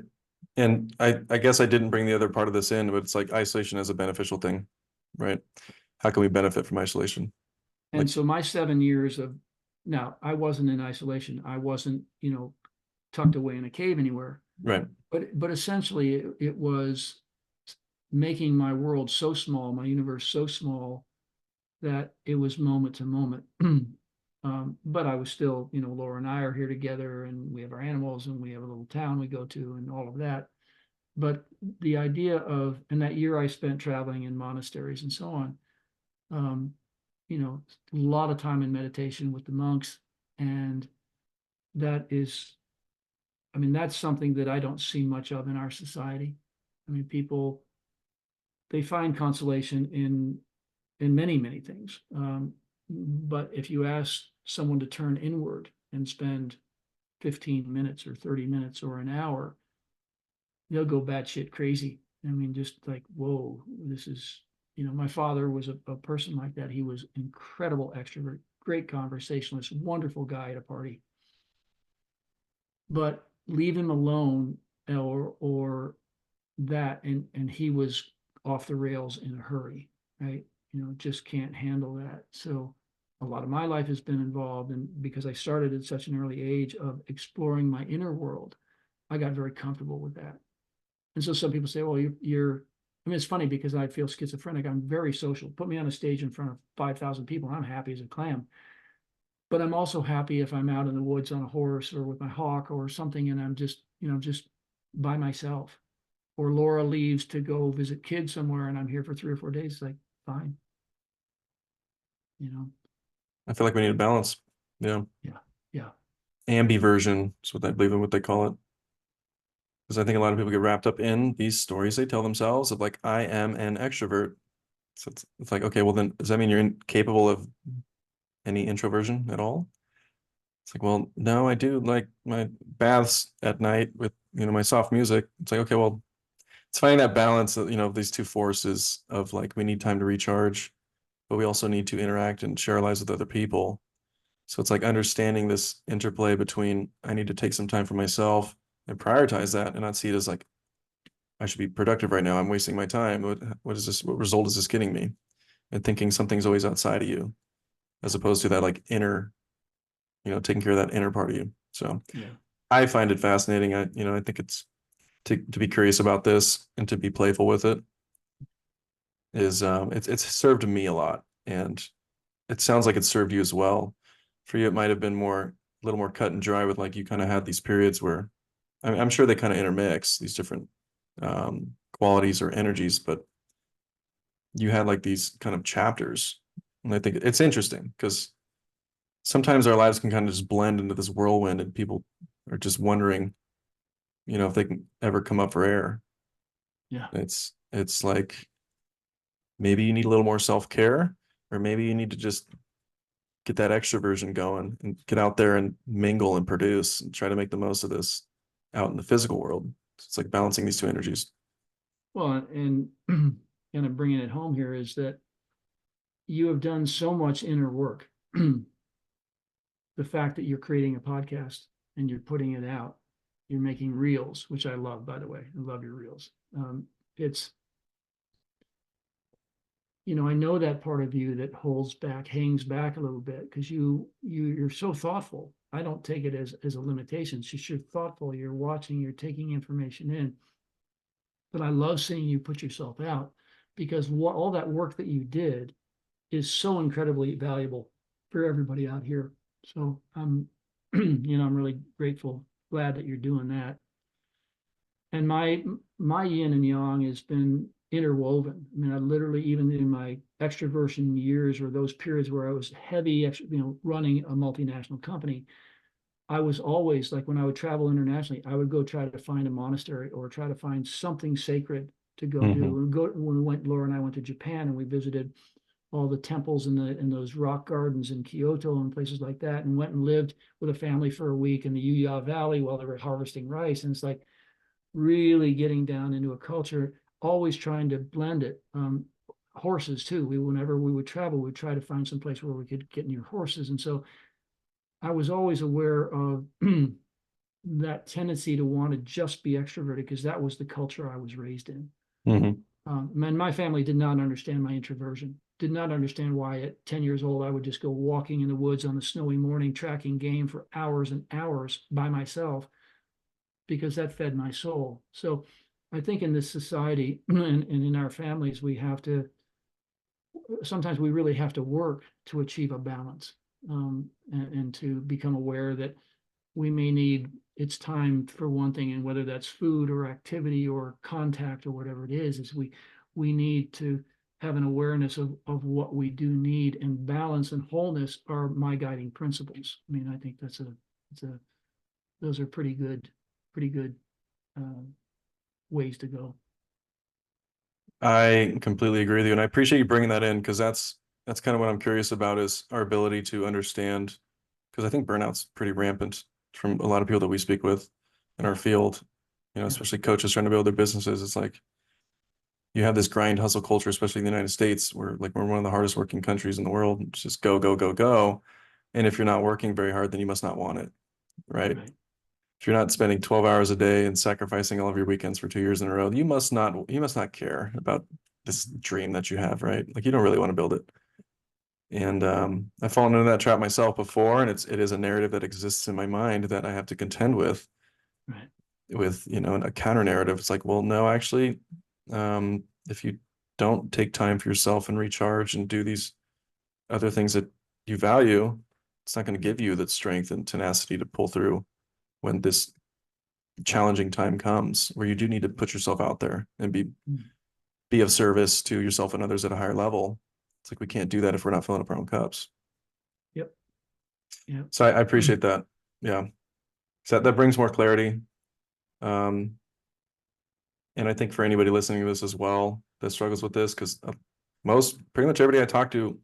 A: And I guess I didn't bring the other part of this in, but it's like isolation as a beneficial thing, right? How can we benefit from isolation?
B: And
A: Like,
B: so my 7 years of now I wasn't in isolation. I wasn't, tucked away in a cave anywhere.
A: right.
B: But essentially it was making my world so small, my universe so small that it was moment to moment. But I was still, Laura and I are here together and we have our animals and we have a little town we go to and all of that. But the idea of, and that year I spent traveling in monasteries and so on, um, a lot of time in meditation with the monks. And that is, I mean, that's something that I don't see much of in our society. I mean, people, they find consolation in many, many things. But if you ask someone to turn inward and spend 15 minutes or 30 minutes or an hour, they'll go batshit crazy. I mean, just like, whoa, this is, my father was a person like that. He was incredible extrovert, great conversationalist, wonderful guy at a party. But leave him alone or that and he was off the rails in a hurry, right? Just can't handle that. So a lot of my life has been involved and because I started at such an early age of exploring my inner world, I got very comfortable with that. And so some people say, well, you're I mean, it's funny because I feel schizophrenic. I'm very social. Put me on a stage in front of 5,000 people, and I'm happy as a clam. But I'm also happy if I'm out in the woods on a horse or with my hawk or something, and I'm just by myself. Or Laura leaves to go visit kids somewhere, and I'm here for 3 or 4 days. It's like, fine, you know,
A: I feel like we need a balance. Yeah.
B: yeah, yeah,
A: Ambiversion is what I believe in what they call it. Because I think a lot of people get wrapped up in these stories they tell themselves of like, I am an extrovert. So it's like, okay, well then does that mean you're incapable of any introversion at all? It's like, well, no, I do like my baths at night with, my soft music. It's like, okay, well, it's finding that balance of, these two forces of like, we need time to recharge, but we also need to interact and share our lives with other people. So it's like understanding this interplay between I need to take some time for myself and prioritize that and not see it as like, I should be productive right now. I'm wasting my time. What is this? What result is this getting me? And thinking something's always outside of you, as opposed to that like inner, taking care of that inner part of you. So
B: Yeah.
A: I find it fascinating. I think it's to be curious about this and to be playful with it is it's served me a lot. And it sounds like it served you as well. For you, it might have been a little more cut and dry with like you kind of had these periods where I'm sure they kind of intermix these different qualities or energies, but you had like these kind of chapters. And I think it's interesting because sometimes our lives can kind of just blend into this whirlwind and people are just wondering, if they can ever come up for air.
B: Yeah.
A: It's like maybe you need a little more self-care, or maybe you need to just get that extroversion going and get out there and mingle and produce and try to make the most of this out in the physical world. It's like balancing these two energies.
B: Well, and kind of bringing it home here is that you have done so much inner work. The fact that you're creating a podcast and you're putting it out, you're making reels, which I love, by the way. I love your reels. It's, I know that part of you that holds back, hangs back a little bit because you're so thoughtful. I don't take it as a limitation. It's just you're thoughtful, you're watching, you're taking information in. But I love seeing you put yourself out because all that work that you did is so incredibly valuable for everybody out here. So I'm really grateful, glad that you're doing that. And my yin and yang has been interwoven. I mean, I literally, even in my extroversion years or those periods where I was heavy, running a multinational company, I was always like when I would travel internationally, I would go try to find a monastery or try to find something sacred to go do.
A: Mm-hmm.
B: When Laura and I went to Japan and we visited all the temples in those rock gardens in Kyoto and places like that, and went and lived with a family for a week in the Yuya Valley while they were harvesting rice. And it's like really getting down into a culture, always trying to blend it. Horses too. Whenever we would travel, we'd try to find some place where we could get near horses. And so I was always aware of that tendency to want to just be extroverted because that was the culture I was raised in.
A: Mm-hmm.
B: And my family did not understand my introversion, did not understand why at 10 years old I would just go walking in the woods on a snowy morning, tracking game for hours and hours by myself because that fed my soul. So I think in this society and in our families, sometimes we really have to work to achieve a balance, and to become aware that we may need it's time for one thing, and whether that's food or activity or contact or whatever it is we need to have an awareness of what we do need, and balance and wholeness are my guiding principles. I mean, I think those are pretty good uh, ways to go.
A: I completely agree with you, and I appreciate you bringing that in because that's kind of what I'm curious about is our ability to understand. Because I think burnout's pretty rampant from a lot of people that we speak with in our field.
B: Yeah,
A: Especially coaches trying to build their businesses. It's like you have this grind hustle culture, especially in the United States, where like we're one of the hardest working countries in the world. It's just go, go, go, go. And if you're not working very hard, then you must not want it, right?
B: right.
A: If you're not spending 12 hours a day and sacrificing all of your weekends for 2 years in a row, you must not care about this dream that you have, right? Like you don't really want to build it. And I've fallen into that trap myself before, and it is a narrative that exists in my mind that I have to contend with
B: Right.
A: a counter narrative. It's like, well, no, actually, if you don't take time for yourself and recharge and do these other things that you value, it's not going to give you that strength and tenacity to pull through when this challenging time comes where you do need to put yourself out there and
B: Mm.
A: be of service to yourself and others at a higher level. It's like we can't do that if we're not filling up our own cups.
B: Yep. Yep.
A: So I appreciate that. Yeah. So that brings more clarity. Um, And I think for anybody listening to this as well that struggles with this, because pretty much everybody I talk to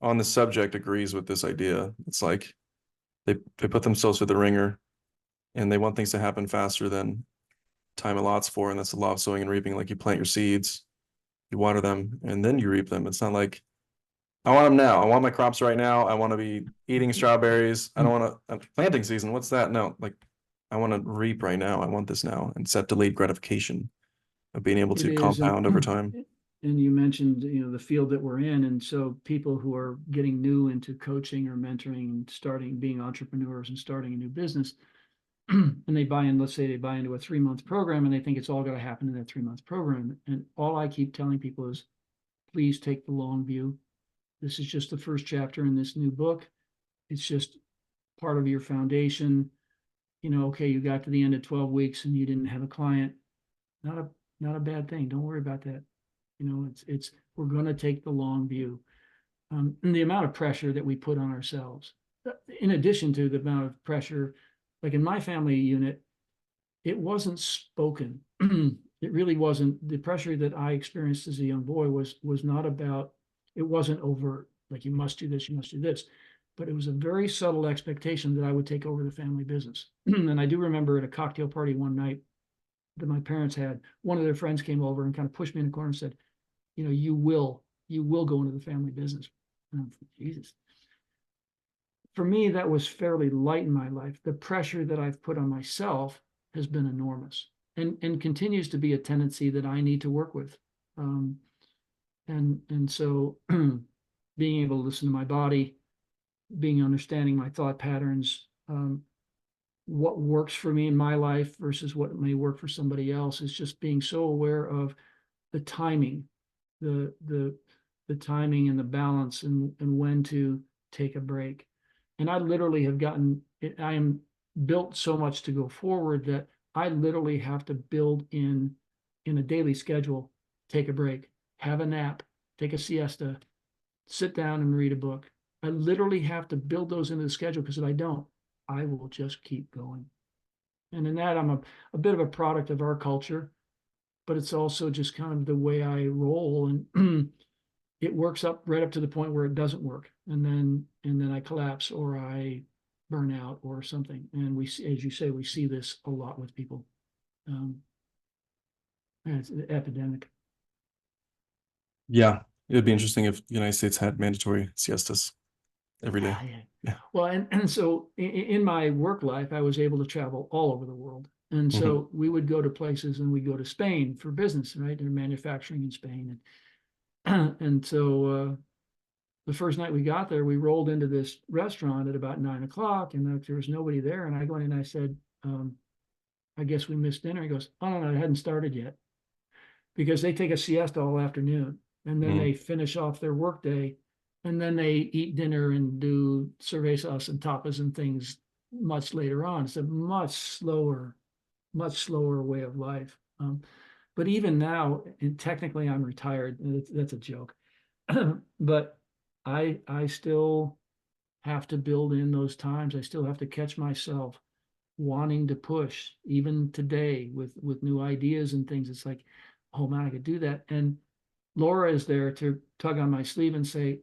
A: on the subject agrees with this idea. It's like they put themselves through the ringer and they want things to happen faster than time allots for. And that's the law of sowing and reaping. Like you plant your seeds, you water them, and then you reap them. It's not like I want them now. I want my crops right now. I want to be eating strawberries. I don't want to planting season. What's that? No, like I want to reap right now. I want this now and set delayed gratification of being able
B: It
A: to
B: is,
A: compound over time.
B: and you mentioned, the field that we're in, and so people who are getting new into coaching or mentoring and starting being entrepreneurs and starting a new business, and they buy in, let's say they buy into a 3-month program and they think it's all going to happen in that 3-month program. And all I keep telling people is, please take the long view. This is just the first chapter in this new book. It's just part of your foundation. Okay, you got to the end of 12 weeks and you didn't have a client. Not a bad thing. Don't worry about that. We're going to take the long view. And the amount of pressure that we put on ourselves, in addition to the amount of pressure, like in my family unit, it wasn't spoken. It really wasn't. The pressure that I experienced as a young boy was not about, it wasn't overt, like you must do this, you must do this. But it was a very subtle expectation that I would take over the family business. And I do remember at a cocktail party one night that my parents had, one of their friends came over and kind of pushed me in the corner and said, you will go into the family business. Jesus. For me, that was fairly light in my life. The pressure that I've put on myself has been enormous and continues to be a tendency that I need to work with. And so being able to listen to my body, understanding my thought patterns, what works for me in my life versus what may work for somebody else, is just being so aware of the timing, the timing and the balance, and when to take a break. And I literally have I am built so much to go forward that I literally have to build in a daily schedule, take a break, have a nap, take a siesta, sit down and read a book. I literally have to build those into the schedule, because if I don't, I will just keep going. And in that, I'm a bit of a product of our culture, but it's also just kind of the way I roll. And it works right up to the point where it doesn't work. And then I collapse or I burn out or something. And we see, as you say, we see this a lot with people. And it's an epidemic.
A: Yeah, it would be interesting if the United States had mandatory siestas every day.
B: Yeah.
A: Yeah.
B: Well, and so in my work life, I was able to travel all over the world. And so we would go to places, and we go to Spain for business, right? They're manufacturing in Spain. And so the first night we got there, we rolled into this restaurant at about 9 o'clock, and there was nobody there. And I went in and I said, I guess we missed dinner. He goes, oh, no, it hadn't started yet, because they take a siesta all afternoon and then they finish off their workday, and then they eat dinner and do cervezas and tapas and things much later on. It's a much slower way of life. But even now, and technically I'm retired, that's a joke. But I still have to build in those times. I still have to catch myself wanting to push, even today with new ideas and things. It's like, oh man, I could do that. And Laura is there to tug on my sleeve and say,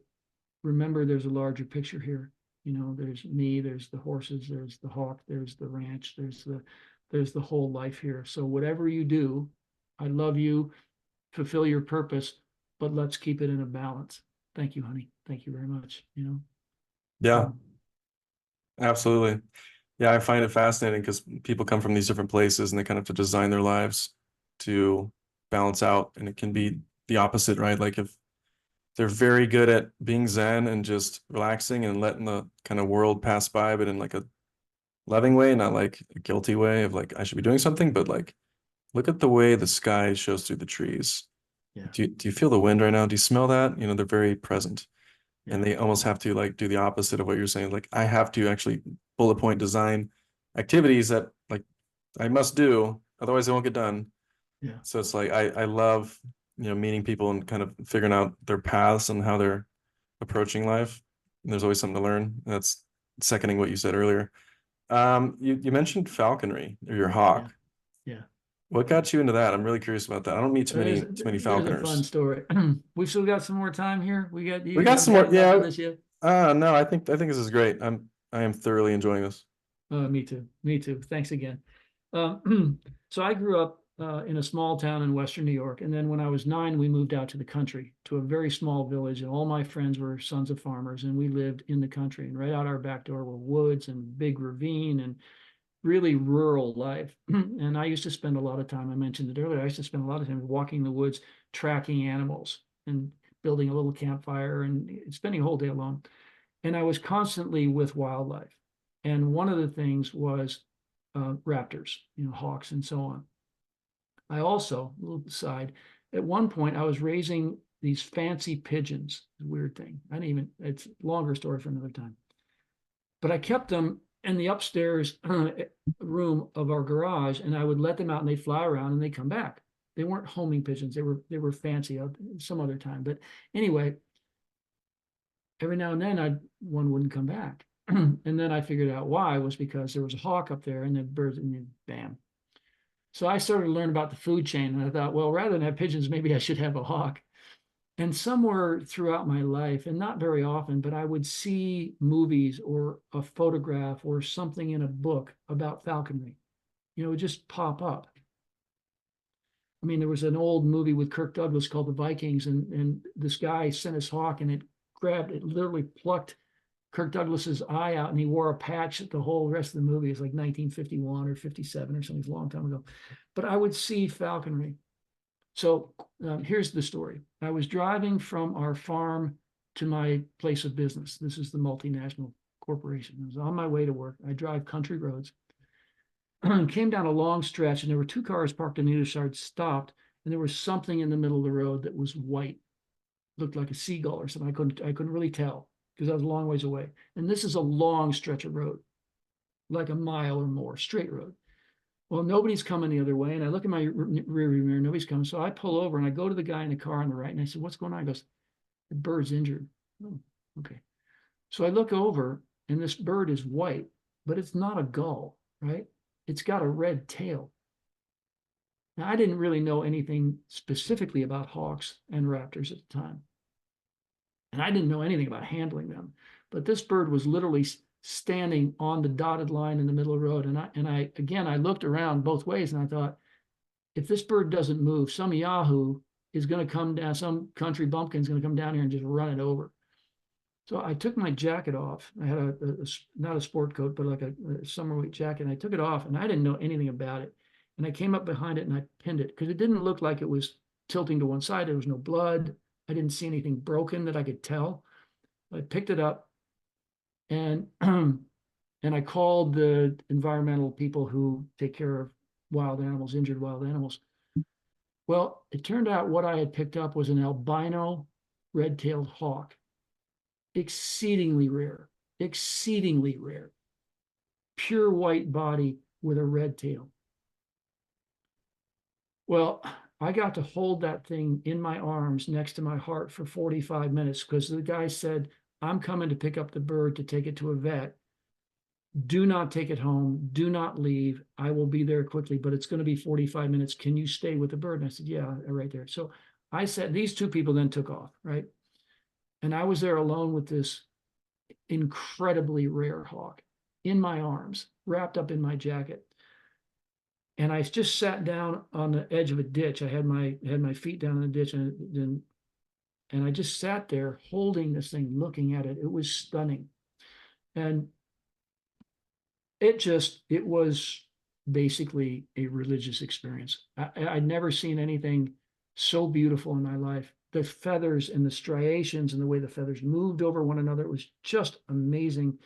B: remember, there's a larger picture here. There's me, there's the horses, there's the hawk, there's the ranch, there's the whole life here. So whatever you do, I love you, fulfill your purpose, but let's keep it in a balance. Thank you, honey. Thank you very much.
A: Yeah, absolutely. Yeah, I find it fascinating because people come from these different places and they kind of have to design their lives to balance out. And it can be the opposite, right? Like if they're very good at being zen and just relaxing and letting the kind of world pass by, but in like a loving way, not like a guilty way of like, I should be doing something, but like, look at the way the sky shows through the trees.
B: Yeah.
A: Do you feel the wind right now? Do you smell that? They're very present.
B: Yeah.
A: And they almost have to like do the opposite of what you're saying. Like I have to actually bullet point design activities that like I must do, otherwise they won't get done.
B: Yeah.
A: So it's like I love meeting people and kind of figuring out their paths and how they're approaching life. And there's always something to learn. And that's seconding what you said earlier. You mentioned falconry or your hawk.
B: Yeah.
A: What got you into that? I'm really curious about that. I don't meet
B: There's
A: too many
B: there's a fun
A: falconers.
B: story. We've still got some more time here.
A: We
B: You
A: got
B: haven't
A: some more.
B: had enough
A: Yeah.
B: of this yet.
A: No, I think this is great. I am thoroughly enjoying this.
B: Me too. Me too. Thanks again. So I grew up in a small town in Western New York, and then when I was 9, we moved out to the country to a very small village, and all my friends were sons of farmers, and we lived in the country. And right out our back door were woods and big ravine and really rural life. And I used to spend a lot of time, I mentioned it earlier, I used to spend a lot of time walking the woods, tracking animals and building a little campfire and spending a whole day alone. And I was constantly with wildlife. And one of the things was raptors, hawks and so on. I also, a little aside, at one point I was raising these fancy pigeons. Weird thing. I didn't even, it's a longer story for another time. But I kept them in the upstairs room of our garage, and I would let them out and they'd fly around and they'd come back. They weren't homing pigeons. They were fancy some other time. But anyway, every now and then one wouldn't come back. And then I figured out why was because there was a hawk up there and the birds and then bam. So I started to learn about the food chain and I thought, well, rather than have pigeons, maybe I should have a hawk. And somewhere throughout my life, and not very often, but I would see movies or a photograph or something in a book about falconry. It would just pop up. I mean, there was an old movie with Kirk Douglas called The Vikings, and this guy sent his hawk and it literally plucked Kirk Douglas's eye out, and he wore a patch the whole rest of the movie. It's like 1951 or 57 or something, it's a long time ago. But I would see falconry. So here's the story. I was driving from our farm to my place of business. This is the multinational corporation. I was on my way to work. I drive country roads. Came down a long stretch, and there were 2 cars parked on either side, stopped, and there was something in the middle of the road that was white, looked like a seagull or something. I couldn't really tell because I was a long ways away. And this is a long stretch of road, like a mile or more, straight road. Well, nobody's coming the other way. And I look in my rear view mirror, nobody's coming. So I pull over and I go to the guy in the car on the right and I said, what's going on? He goes, the bird's injured. Oh, okay. So I look over and this bird is white, but it's not a gull, right? It's got a red tail. Now, I didn't really know anything specifically about hawks and raptors at the time. And I didn't know anything about handling them. But this bird was literally standing on the dotted line in the middle of the road. And I looked around both ways and I thought, if this bird doesn't move, some Yahoo is going to come down, some country bumpkin is going to come down here and just run it over. So I took my jacket off. I had not a sport coat, but like a summer weight jacket. And I took it off and I didn't know anything about it. And I came up behind it and I pinned it because it didn't look like it was tilting to one side. There was no blood. I didn't see anything broken that I could tell. I picked it up and and I called the environmental people who take care of wild animals, injured wild animals. Well, it turned out what I had picked up was an albino red-tailed hawk, exceedingly rare, pure white body with a red tail. Well, I got to hold that thing in my arms next to my heart for 45 minutes because the guy said, I'm coming to pick up the bird to take it to a vet. Do not take it home. Do not leave. I will be there quickly, but it's going to be 45 minutes. Can you stay with the bird? And I said, yeah, right there. So I said, these 2 people then took off, right? And I was there alone with this incredibly rare hawk in my arms, wrapped up in my jacket. And I just sat down on the edge of a ditch. I had my feet down in the ditch and I just sat there holding this thing, looking at it. It was stunning. And it was basically a religious experience. I'd never seen anything so beautiful in my life. The feathers and the striations and the way the feathers moved over one another, it was just amazing.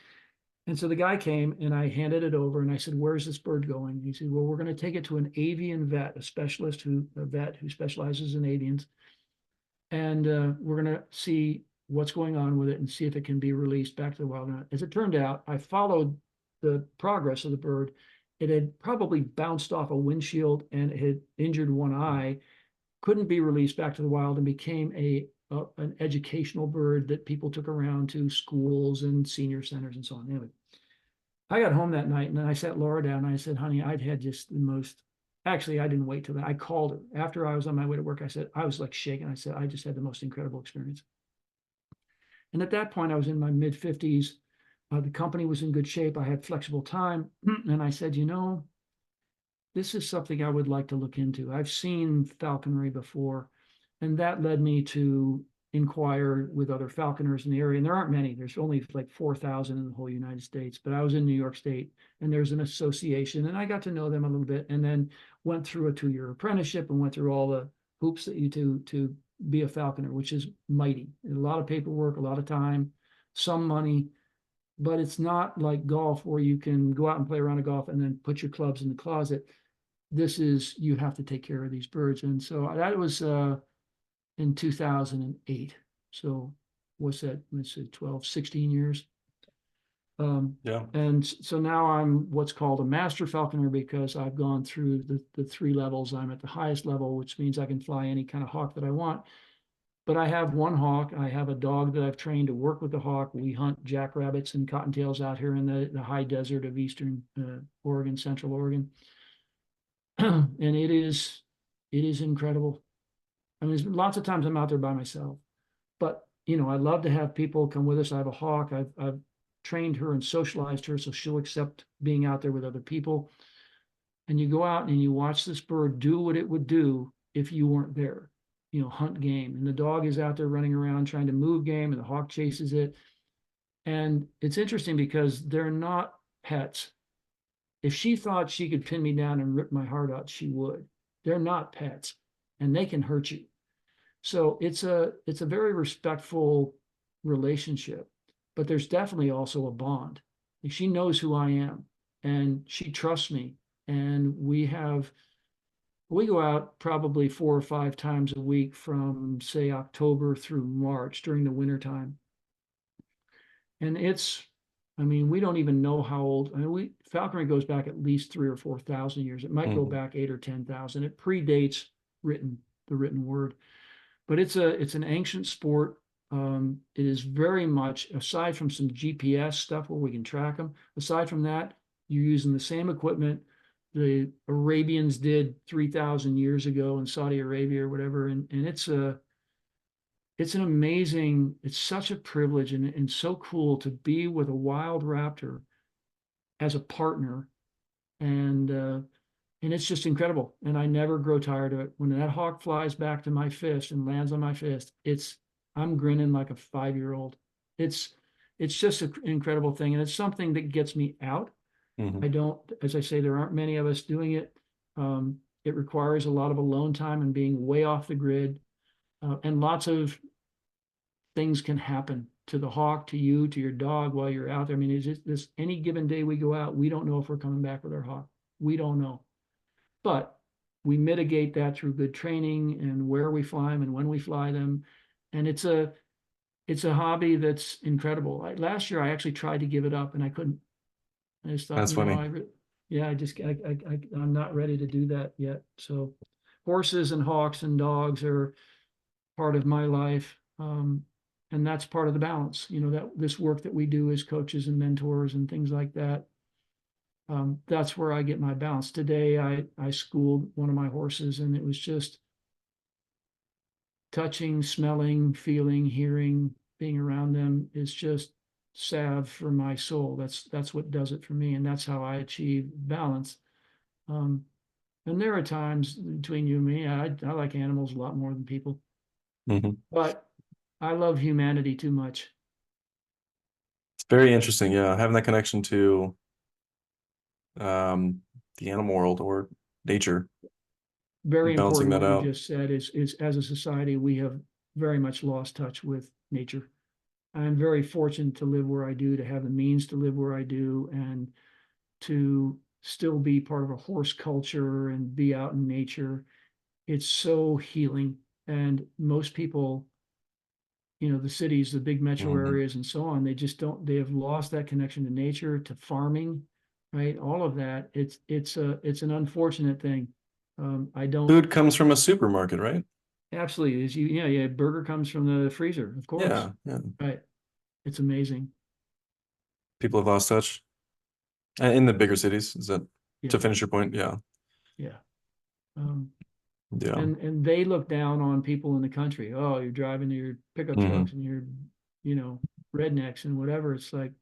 B: And so the guy came and I handed it over and I said, where's this bird going? He said, well, we're going to take it to an avian vet, a vet who specializes in avians. And we're going to see what's going on with it and see if it can be released back to the wild. As it turned out, I followed the progress of the bird. It had probably bounced off a windshield and it had injured one eye, couldn't be released back to the wild, and became an educational bird that people took around to schools and senior centers and so on. Anyway, I got home that night and then I sat Laura down and I said, honey, I'd had just the most actually, I didn't wait till then. I called her after I was on my way to work. I said, I was like shaking. I said, I just had the most incredible experience. And at that point, I was in my mid 50s. The company was in good shape. I had flexible time. And I said, this is something I would like to look into. I've seen falconry before, and that led me to inquire with other falconers in the area. And there aren't many. There's only like 4,000 in the whole United States. But I was in New York State, and there's an association, and I got to know them a little bit, and then went through a 2-year apprenticeship and went through all the hoops that you to be a falconer, which is mighty. A lot of paperwork, a lot of time, some money, but it's not like golf where you can go out and play around a golf and then put your clubs in the closet. This is, you have to take care of these birds. And so that was in 2008. So what's that? Let's say 12, 16 years.
A: Yeah.
B: And so now I'm what's called a master falconer because I've gone through the 3 levels. I'm at the highest level, which means I can fly any kind of hawk that I want. But I have one hawk. I have a dog that I've trained to work with the hawk. We hunt jackrabbits and cottontails out here in the high desert of eastern Oregon, central Oregon. And it is incredible. I mean, there's lots of times I'm out there by myself, but I love to have people come with us. I have a hawk. I've trained her and socialized her so she'll accept being out there with other people. And you go out and you watch this bird do what it would do if you weren't there. Hunt game, and the dog is out there running around trying to move game, and the hawk chases it. And it's interesting because they're not pets. If she thought she could pin me down and rip my heart out, she would. They're not pets, and they can hurt you. So it's a very respectful relationship, but there's definitely also a bond. Like, she knows who I am, and she trusts me, and we go out probably 4 or 5 times a week from say October through March during the winter time. And I mean, we don't even know how old. I mean, falconry goes back at least 3 or 4,000 years. It might go back 8 or 10,000. It predates the written word, but it's an ancient sport. It is very much, aside from some GPS stuff where we can track them. Aside from that, you're using the same equipment the Arabians did 3,000 years ago in Saudi Arabia or whatever, and it's an amazing, it's such a privilege and so cool to be with a wild raptor as a partner, and it's just incredible. And I never grow tired of it. When that hawk flies back to my fist and lands on my fist, I'm grinning like a 5-year-old. It's just an incredible thing, and it's something that gets me out. I don't, as I say, there aren't many of us doing it. It requires a lot of alone time and being way off the grid, and lots of things can happen to the hawk, to you, to your dog while you're out there. I mean, it's just this, any given day we go out, we don't know if we're coming back with our hawk. We don't know, but we mitigate that through good training and where we fly them and when we fly them. And it's a hobby that's incredible. Last year, I actually tried to give it up and I couldn't. I just thought,
A: That's funny.
B: yeah, I'm not ready to do that yet. So horses and hawks and dogs are part of my life. And that's part of the balance, that this work that we do as coaches and mentors and things like that. That's where I get my balance. Today, I schooled one of my horses, and it was just touching, smelling, feeling, hearing, being around them is just salve for my soul. That's what does it for me, and that's how I achieve balance. And there are times between you and me, I like animals a lot more than people, but I love humanity too much.
A: It's very interesting. Yeah. Having that connection to the animal world or nature
B: Very
A: and balancing
B: important
A: that
B: what you
A: out.
B: just said is as a society, we have very much lost touch with nature. I'm very fortunate to live where I do, to have the means to live where I do, and to still be part of a horse culture and be out in nature. It's so healing. And most people, the cities, the big metro areas and so on, they just don't, they have lost that connection to nature, to farming, right? All of that. It's an unfortunate thing. I don't,
A: Food comes from a supermarket, right?
B: absolutely, yeah, burger comes from the freezer, of course.
A: Yeah. Yeah.
B: Right. It's amazing.
A: People have lost touch. In the bigger cities, is that
B: Yeah.
A: to finish your point? Yeah.
B: Yeah. Um,
A: Yeah.
B: and they look down on people in the country. Oh, you're driving your pickup trucks
A: Hmm.
B: and you're, you know, rednecks and whatever. It's like,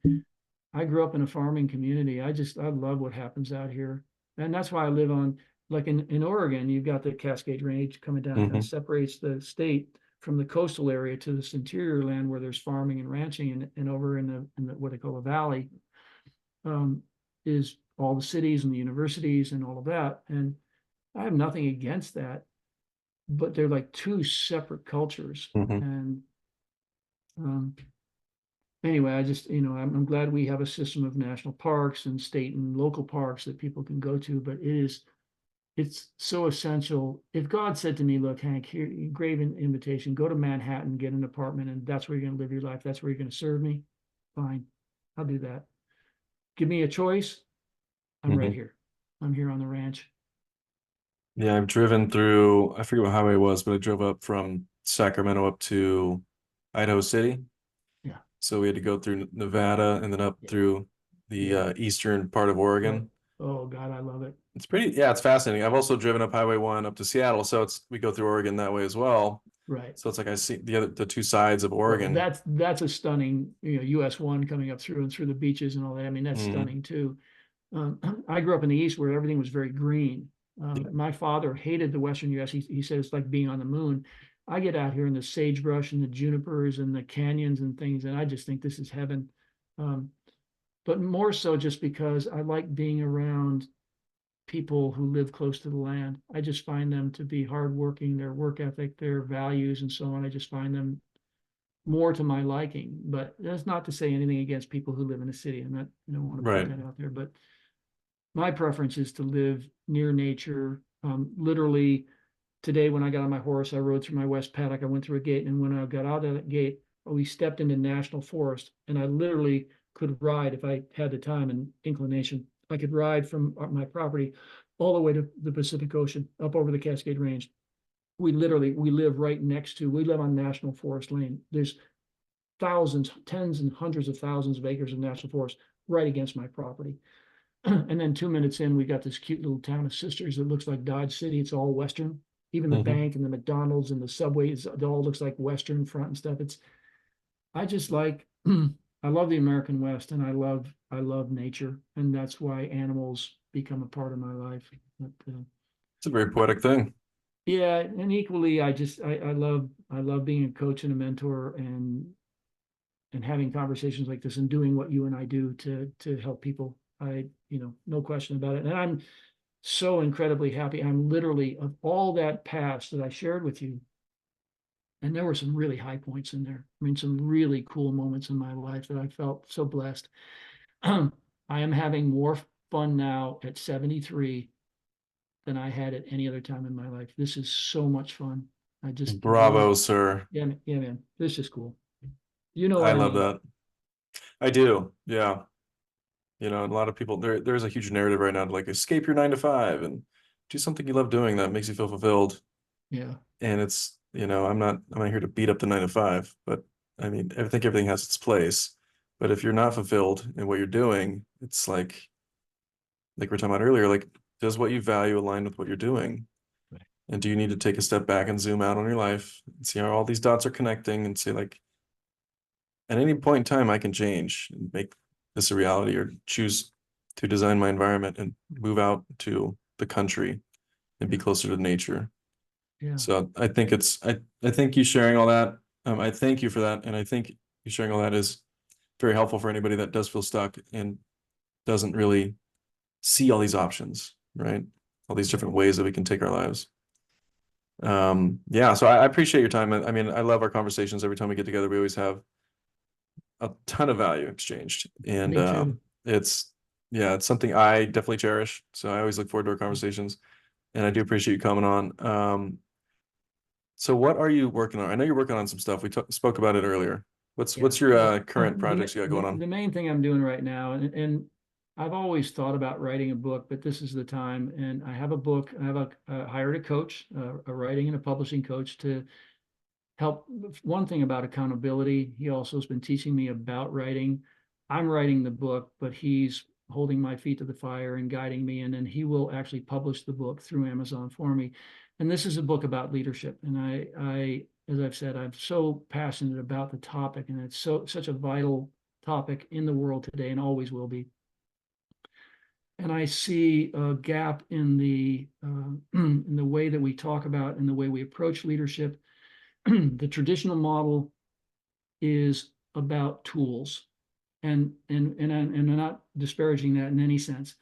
B: I grew up in a farming community. I love what happens out here. And that's why I live on, like in Oregon, you've got the Cascade Range coming down, kind of
A: Hmm.
B: separates the state from the coastal area to this interior land where there's farming and ranching, and over in the what they call a valley, um, is all the cities and the universities and all of that. And I have nothing against that, but they're like two separate cultures.
A: Hmm.
B: And um, anyway, I just, I'm glad we have a system of national parks and state and local parks that people can go to, but it's so essential. If God said to me, look, Hank, here, grave invitation, go to Manhattan, get an apartment, and that's where you're going to live your life. That's where you're going to serve me. Fine. I'll do that. Give me a choice. I'm right
A: Hmm.
B: here. I'm here on the ranch.
A: Yeah, I've driven through, I forget what highway it was, but I drove up from Sacramento up to Idaho City.
B: Yeah.
A: So we had to go through Nevada and then up
B: Yeah.
A: through the
B: Yeah.
A: eastern part of
B: Oh,
A: Oregon.
B: oh God, I love it.
A: It's pretty, yeah, it's fascinating. I've also driven up Highway 1 up to Seattle, so it's we go through Oregon that way as well.
B: Right.
A: So it's like I see the two sides of
B: Well,
A: Oregon.
B: that's a stunning, US one coming up through and through the beaches and all that. I mean, that's
A: Hmm.
B: stunning too. I grew up in the East where everything was very green.
A: Yeah.
B: My father hated the Western US. He said it's like being on the moon. I get out here in the sagebrush and the junipers and the canyons and things, and I just think this is heaven. Um, but more so just because I like being around people who live close to the land. I just find them to be hardworking, their work ethic, their values, and so on. I just find them more to my liking. But that's not to say anything against people who live in a city. I'm not, I don't want to put
A: Right.
B: that out there, but my preference is to live near nature. Literally today, when I got on my horse, I rode through my west paddock. I went through a gate, and when I got out of that gate, we stepped into national forest, and I literally could ride if I had the time and inclination. I could ride from my property all the way to the Pacific Ocean, up over the Cascade Range. We live right next to. We live on National Forest Lane. There's thousands, tens and hundreds of thousands of acres of national forest right against my property. And then 2 minutes in, we got this cute little town of Sisters that looks like Dodge City. It's all Western. Even the
A: Hmm.
B: bank and the McDonald's and the subways, it all looks like Western front and stuff. I just like, I love the American West, and I love nature. And that's why animals become a part of my life. But,
A: It's a very poetic thing.
B: yeah, and equally, I love being a coach and a mentor, and having conversations like this and doing what you and I do to help people. No question about it. And I'm so incredibly happy. I'm literally, of all that past that I shared with you, and there were some really high points in there. I mean, some really cool moments in my life that I felt so blessed. I am having more fun now at 73 than I had at any other time in my life. This is so much fun. I love,
A: Bravo, sir.
B: yeah, yeah, man. This is cool. You know
A: I
B: what I
A: love
B: mean?
A: that. I do. Yeah. A lot of people there's a huge narrative right now to like escape your 9 to 5 and do something you love doing that makes you feel fulfilled.
B: Yeah,
A: And it's, I'm not here to beat up the 9 to 5, but I mean, I think everything has its place. But if you're not fulfilled in what you're doing, it's like we were talking about earlier, like, does what you value align with what you're doing?
B: right.
A: And do you need to take a step back and zoom out on your life and see how all these dots are connecting and say, like, at any point in time, I can change and make this a reality or choose to design my environment and move out to the country and be
B: Yeah,
A: closer to nature.
B: yeah,
A: So I think you sharing all that, I thank you for that. And I think you sharing all that is very helpful for anybody that does feel stuck and doesn't really see all these options, right? All these
B: right.
A: different ways that we can take our lives. Yeah, so I appreciate your time. I mean, I love our conversations. Every time we get together, we always have a ton of value exchanged. And
B: Me too.
A: it's yeah, it's something I definitely cherish. So I always look forward to our conversations. And I do appreciate you coming on. So what are you working on? I know you're working on some stuff. We spoke about it earlier.
B: Yeah.
A: What's your
B: Well,
A: current projects you got going on?
B: the main thing I'm doing right now, and I've always thought about writing a book, but this is the time. And I have a book. I have hired a coach, a writing and a publishing coach to help. One thing about accountability, he also has been teaching me about writing. I'm writing the book, but he's holding my feet to the fire and guiding me. And then he will actually publish the book through Amazon for me. And this is a book about leadership. And as I've said, I'm so passionate about the topic, and it's such a vital topic in the world today and always will be. And I see a gap in the in the way that we talk about and the way we approach leadership. The traditional model is about tools, and I'm not disparaging that in any sense,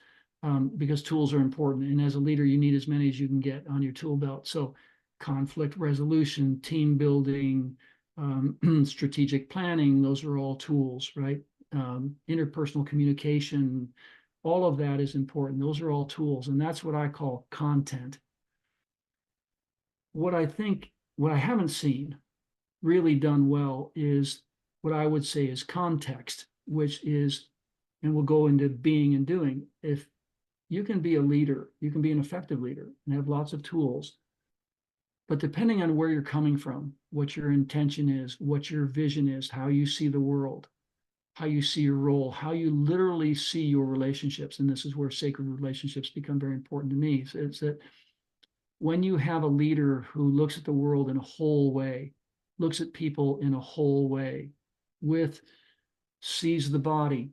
B: because tools are important. And as a leader, you need as many as you can get on your tool belt. So, conflict resolution, team building, strategic planning, those are all tools, right? Interpersonal communication, all of that is important. Those are all tools, and that's what I call content. What I haven't seen really done well is what I would say is context, which is, and we'll go into being and doing. If you can be a leader, you can be an effective leader and have lots of tools. But depending on where you're coming from, what your intention is, what your vision is, how you see the world, how you see your role, how you literally see your relationships. And this is where sacred relationships become very important to me. So it's that when you have a leader who looks at the world in a whole way, looks at people in a whole way, sees the body,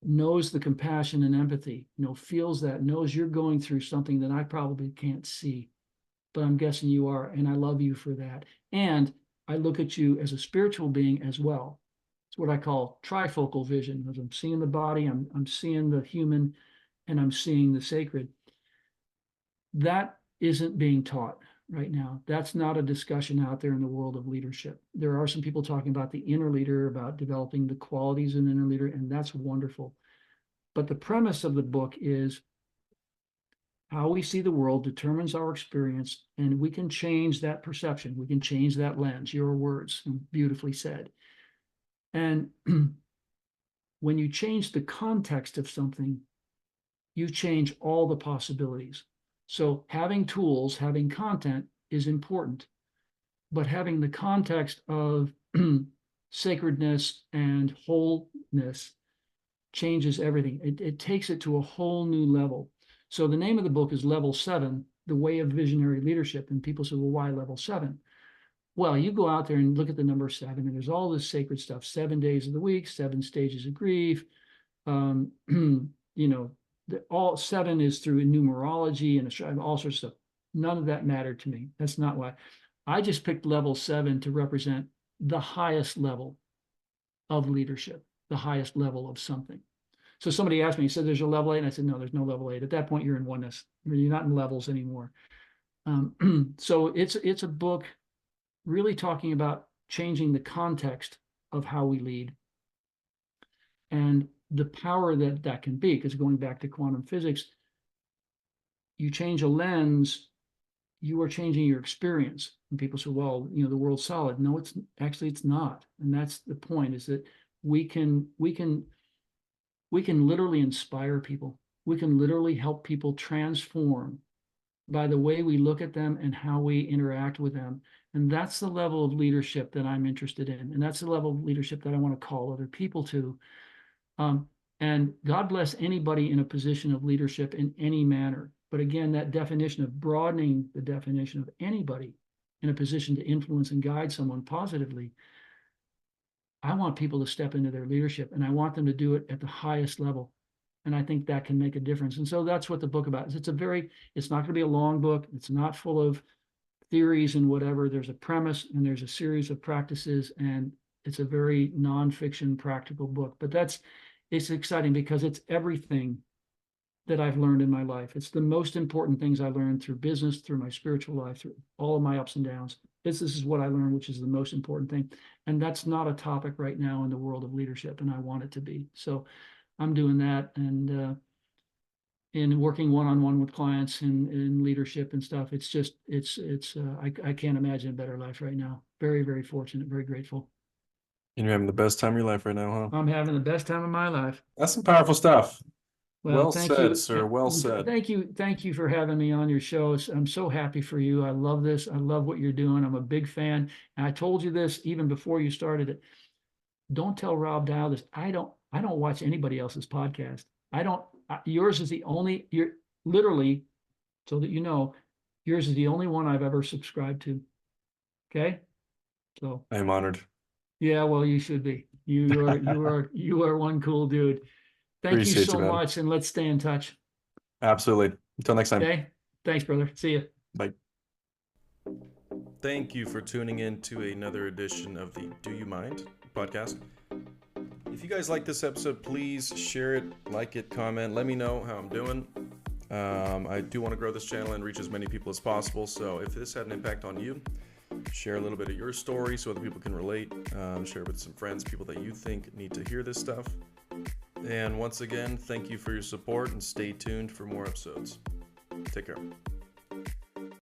B: knows the compassion and empathy, feels that, knows you're going through something that I probably can't see, but I'm guessing you are, and I love you for that. And I look at you as a spiritual being as well. It's what I call trifocal vision. As I'm seeing the body, I'm seeing the human, and I'm seeing the sacred. That isn't being taught right now. That's not a discussion out there in the world of leadership. There are some people talking about the inner leader, about developing the qualities in an inner leader, and that's wonderful. But the premise of the book is how we see the world determines our experience, and we can change that perception. We can change that lens. Your words, beautifully said. And when you change the context of something, you change all the possibilities. So having tools, having content is important, but having the context of sacredness and wholeness changes everything. It takes it to a whole new level. So the name of the book is Level 7, The Way of Visionary Leadership. And people say, well, why Level 7? Well, you go out there and look at the number 7, and there's all this sacred stuff, 7 days of the week, 7 stages of grief. All 7 is through numerology and all sorts of stuff. None of that mattered to me. That's not why. I just picked level 7 to represent the highest level of leadership, the highest level of something. So somebody asked me, he said, there's a level 8. And I said, no, there's no level 8. At that point, you're in oneness. You're not in levels anymore. So it's a book really talking about changing the context of how we lead and the power that can be. Because going back to quantum physics, you change a lens, you are changing your experience. And people say, well, the world's solid. No, it's not. And that's the point, is that we can literally inspire people. We can literally help people transform by the way we look at them and how we interact with them. And that's the level of leadership that I'm interested in. And that's the level of leadership that I want to call other people to. And God bless anybody in a position of leadership in any manner. But again, that definition of broadening the definition of anybody in a position to influence and guide someone positively, I want people to step into their leadership, and I want them to do it at the highest level. And I think that can make a difference. And so that's what the book about is. It's not going to be a long book. It's not full of theories and whatever. There's a premise and there's a series of practices, and it's a very nonfiction practical book. But it's exciting because it's everything that I've learned in my life. It's the most important things I learned through business, through my spiritual life, through all of my ups and downs. This is what I learned, which is the most important thing. And that's not a topic right now in the world of leadership, and I want it to be. So I'm doing that, and in working one-on-one with clients in leadership and stuff. It's just, I can't imagine a better life right now. Very, very fortunate, very grateful.
A: And you're having the best time of your life right now, huh?
B: I'm having the best time of my life.
A: That's some powerful stuff.
B: Well,
A: Well
B: thank
A: said,
B: you.
A: sir. Well said.
B: Thank you for having me on your show. I'm so happy for you. I love this. I love what you're doing. I'm a big fan. And I told you this even before you started it. Don't tell Rob Dial this. I don't watch anybody else's podcast. I don't yours is the only, you're literally, so that you know, yours is the only one I've ever subscribed to. Okay? So,
A: I am honored.
B: yeah, well, you should be. You are one cool dude. Thank you
A: Appreciate you,
B: so
A: man.
B: much, and let's stay in touch.
A: Absolutely. Until next time.
B: Okay? Thanks, brother. See you.
A: Bye. Thank you for tuning in to another edition of the Do You Mind podcast. If you guys like this episode, please share it, like it, comment, let me know how I'm doing. I do want to grow this channel and reach as many people as possible. So if this had an impact on you, share a little bit of your story so other people can relate. Share it with some friends, people that you think need to hear this stuff. And once again, thank you for your support and stay tuned for more episodes. Take care.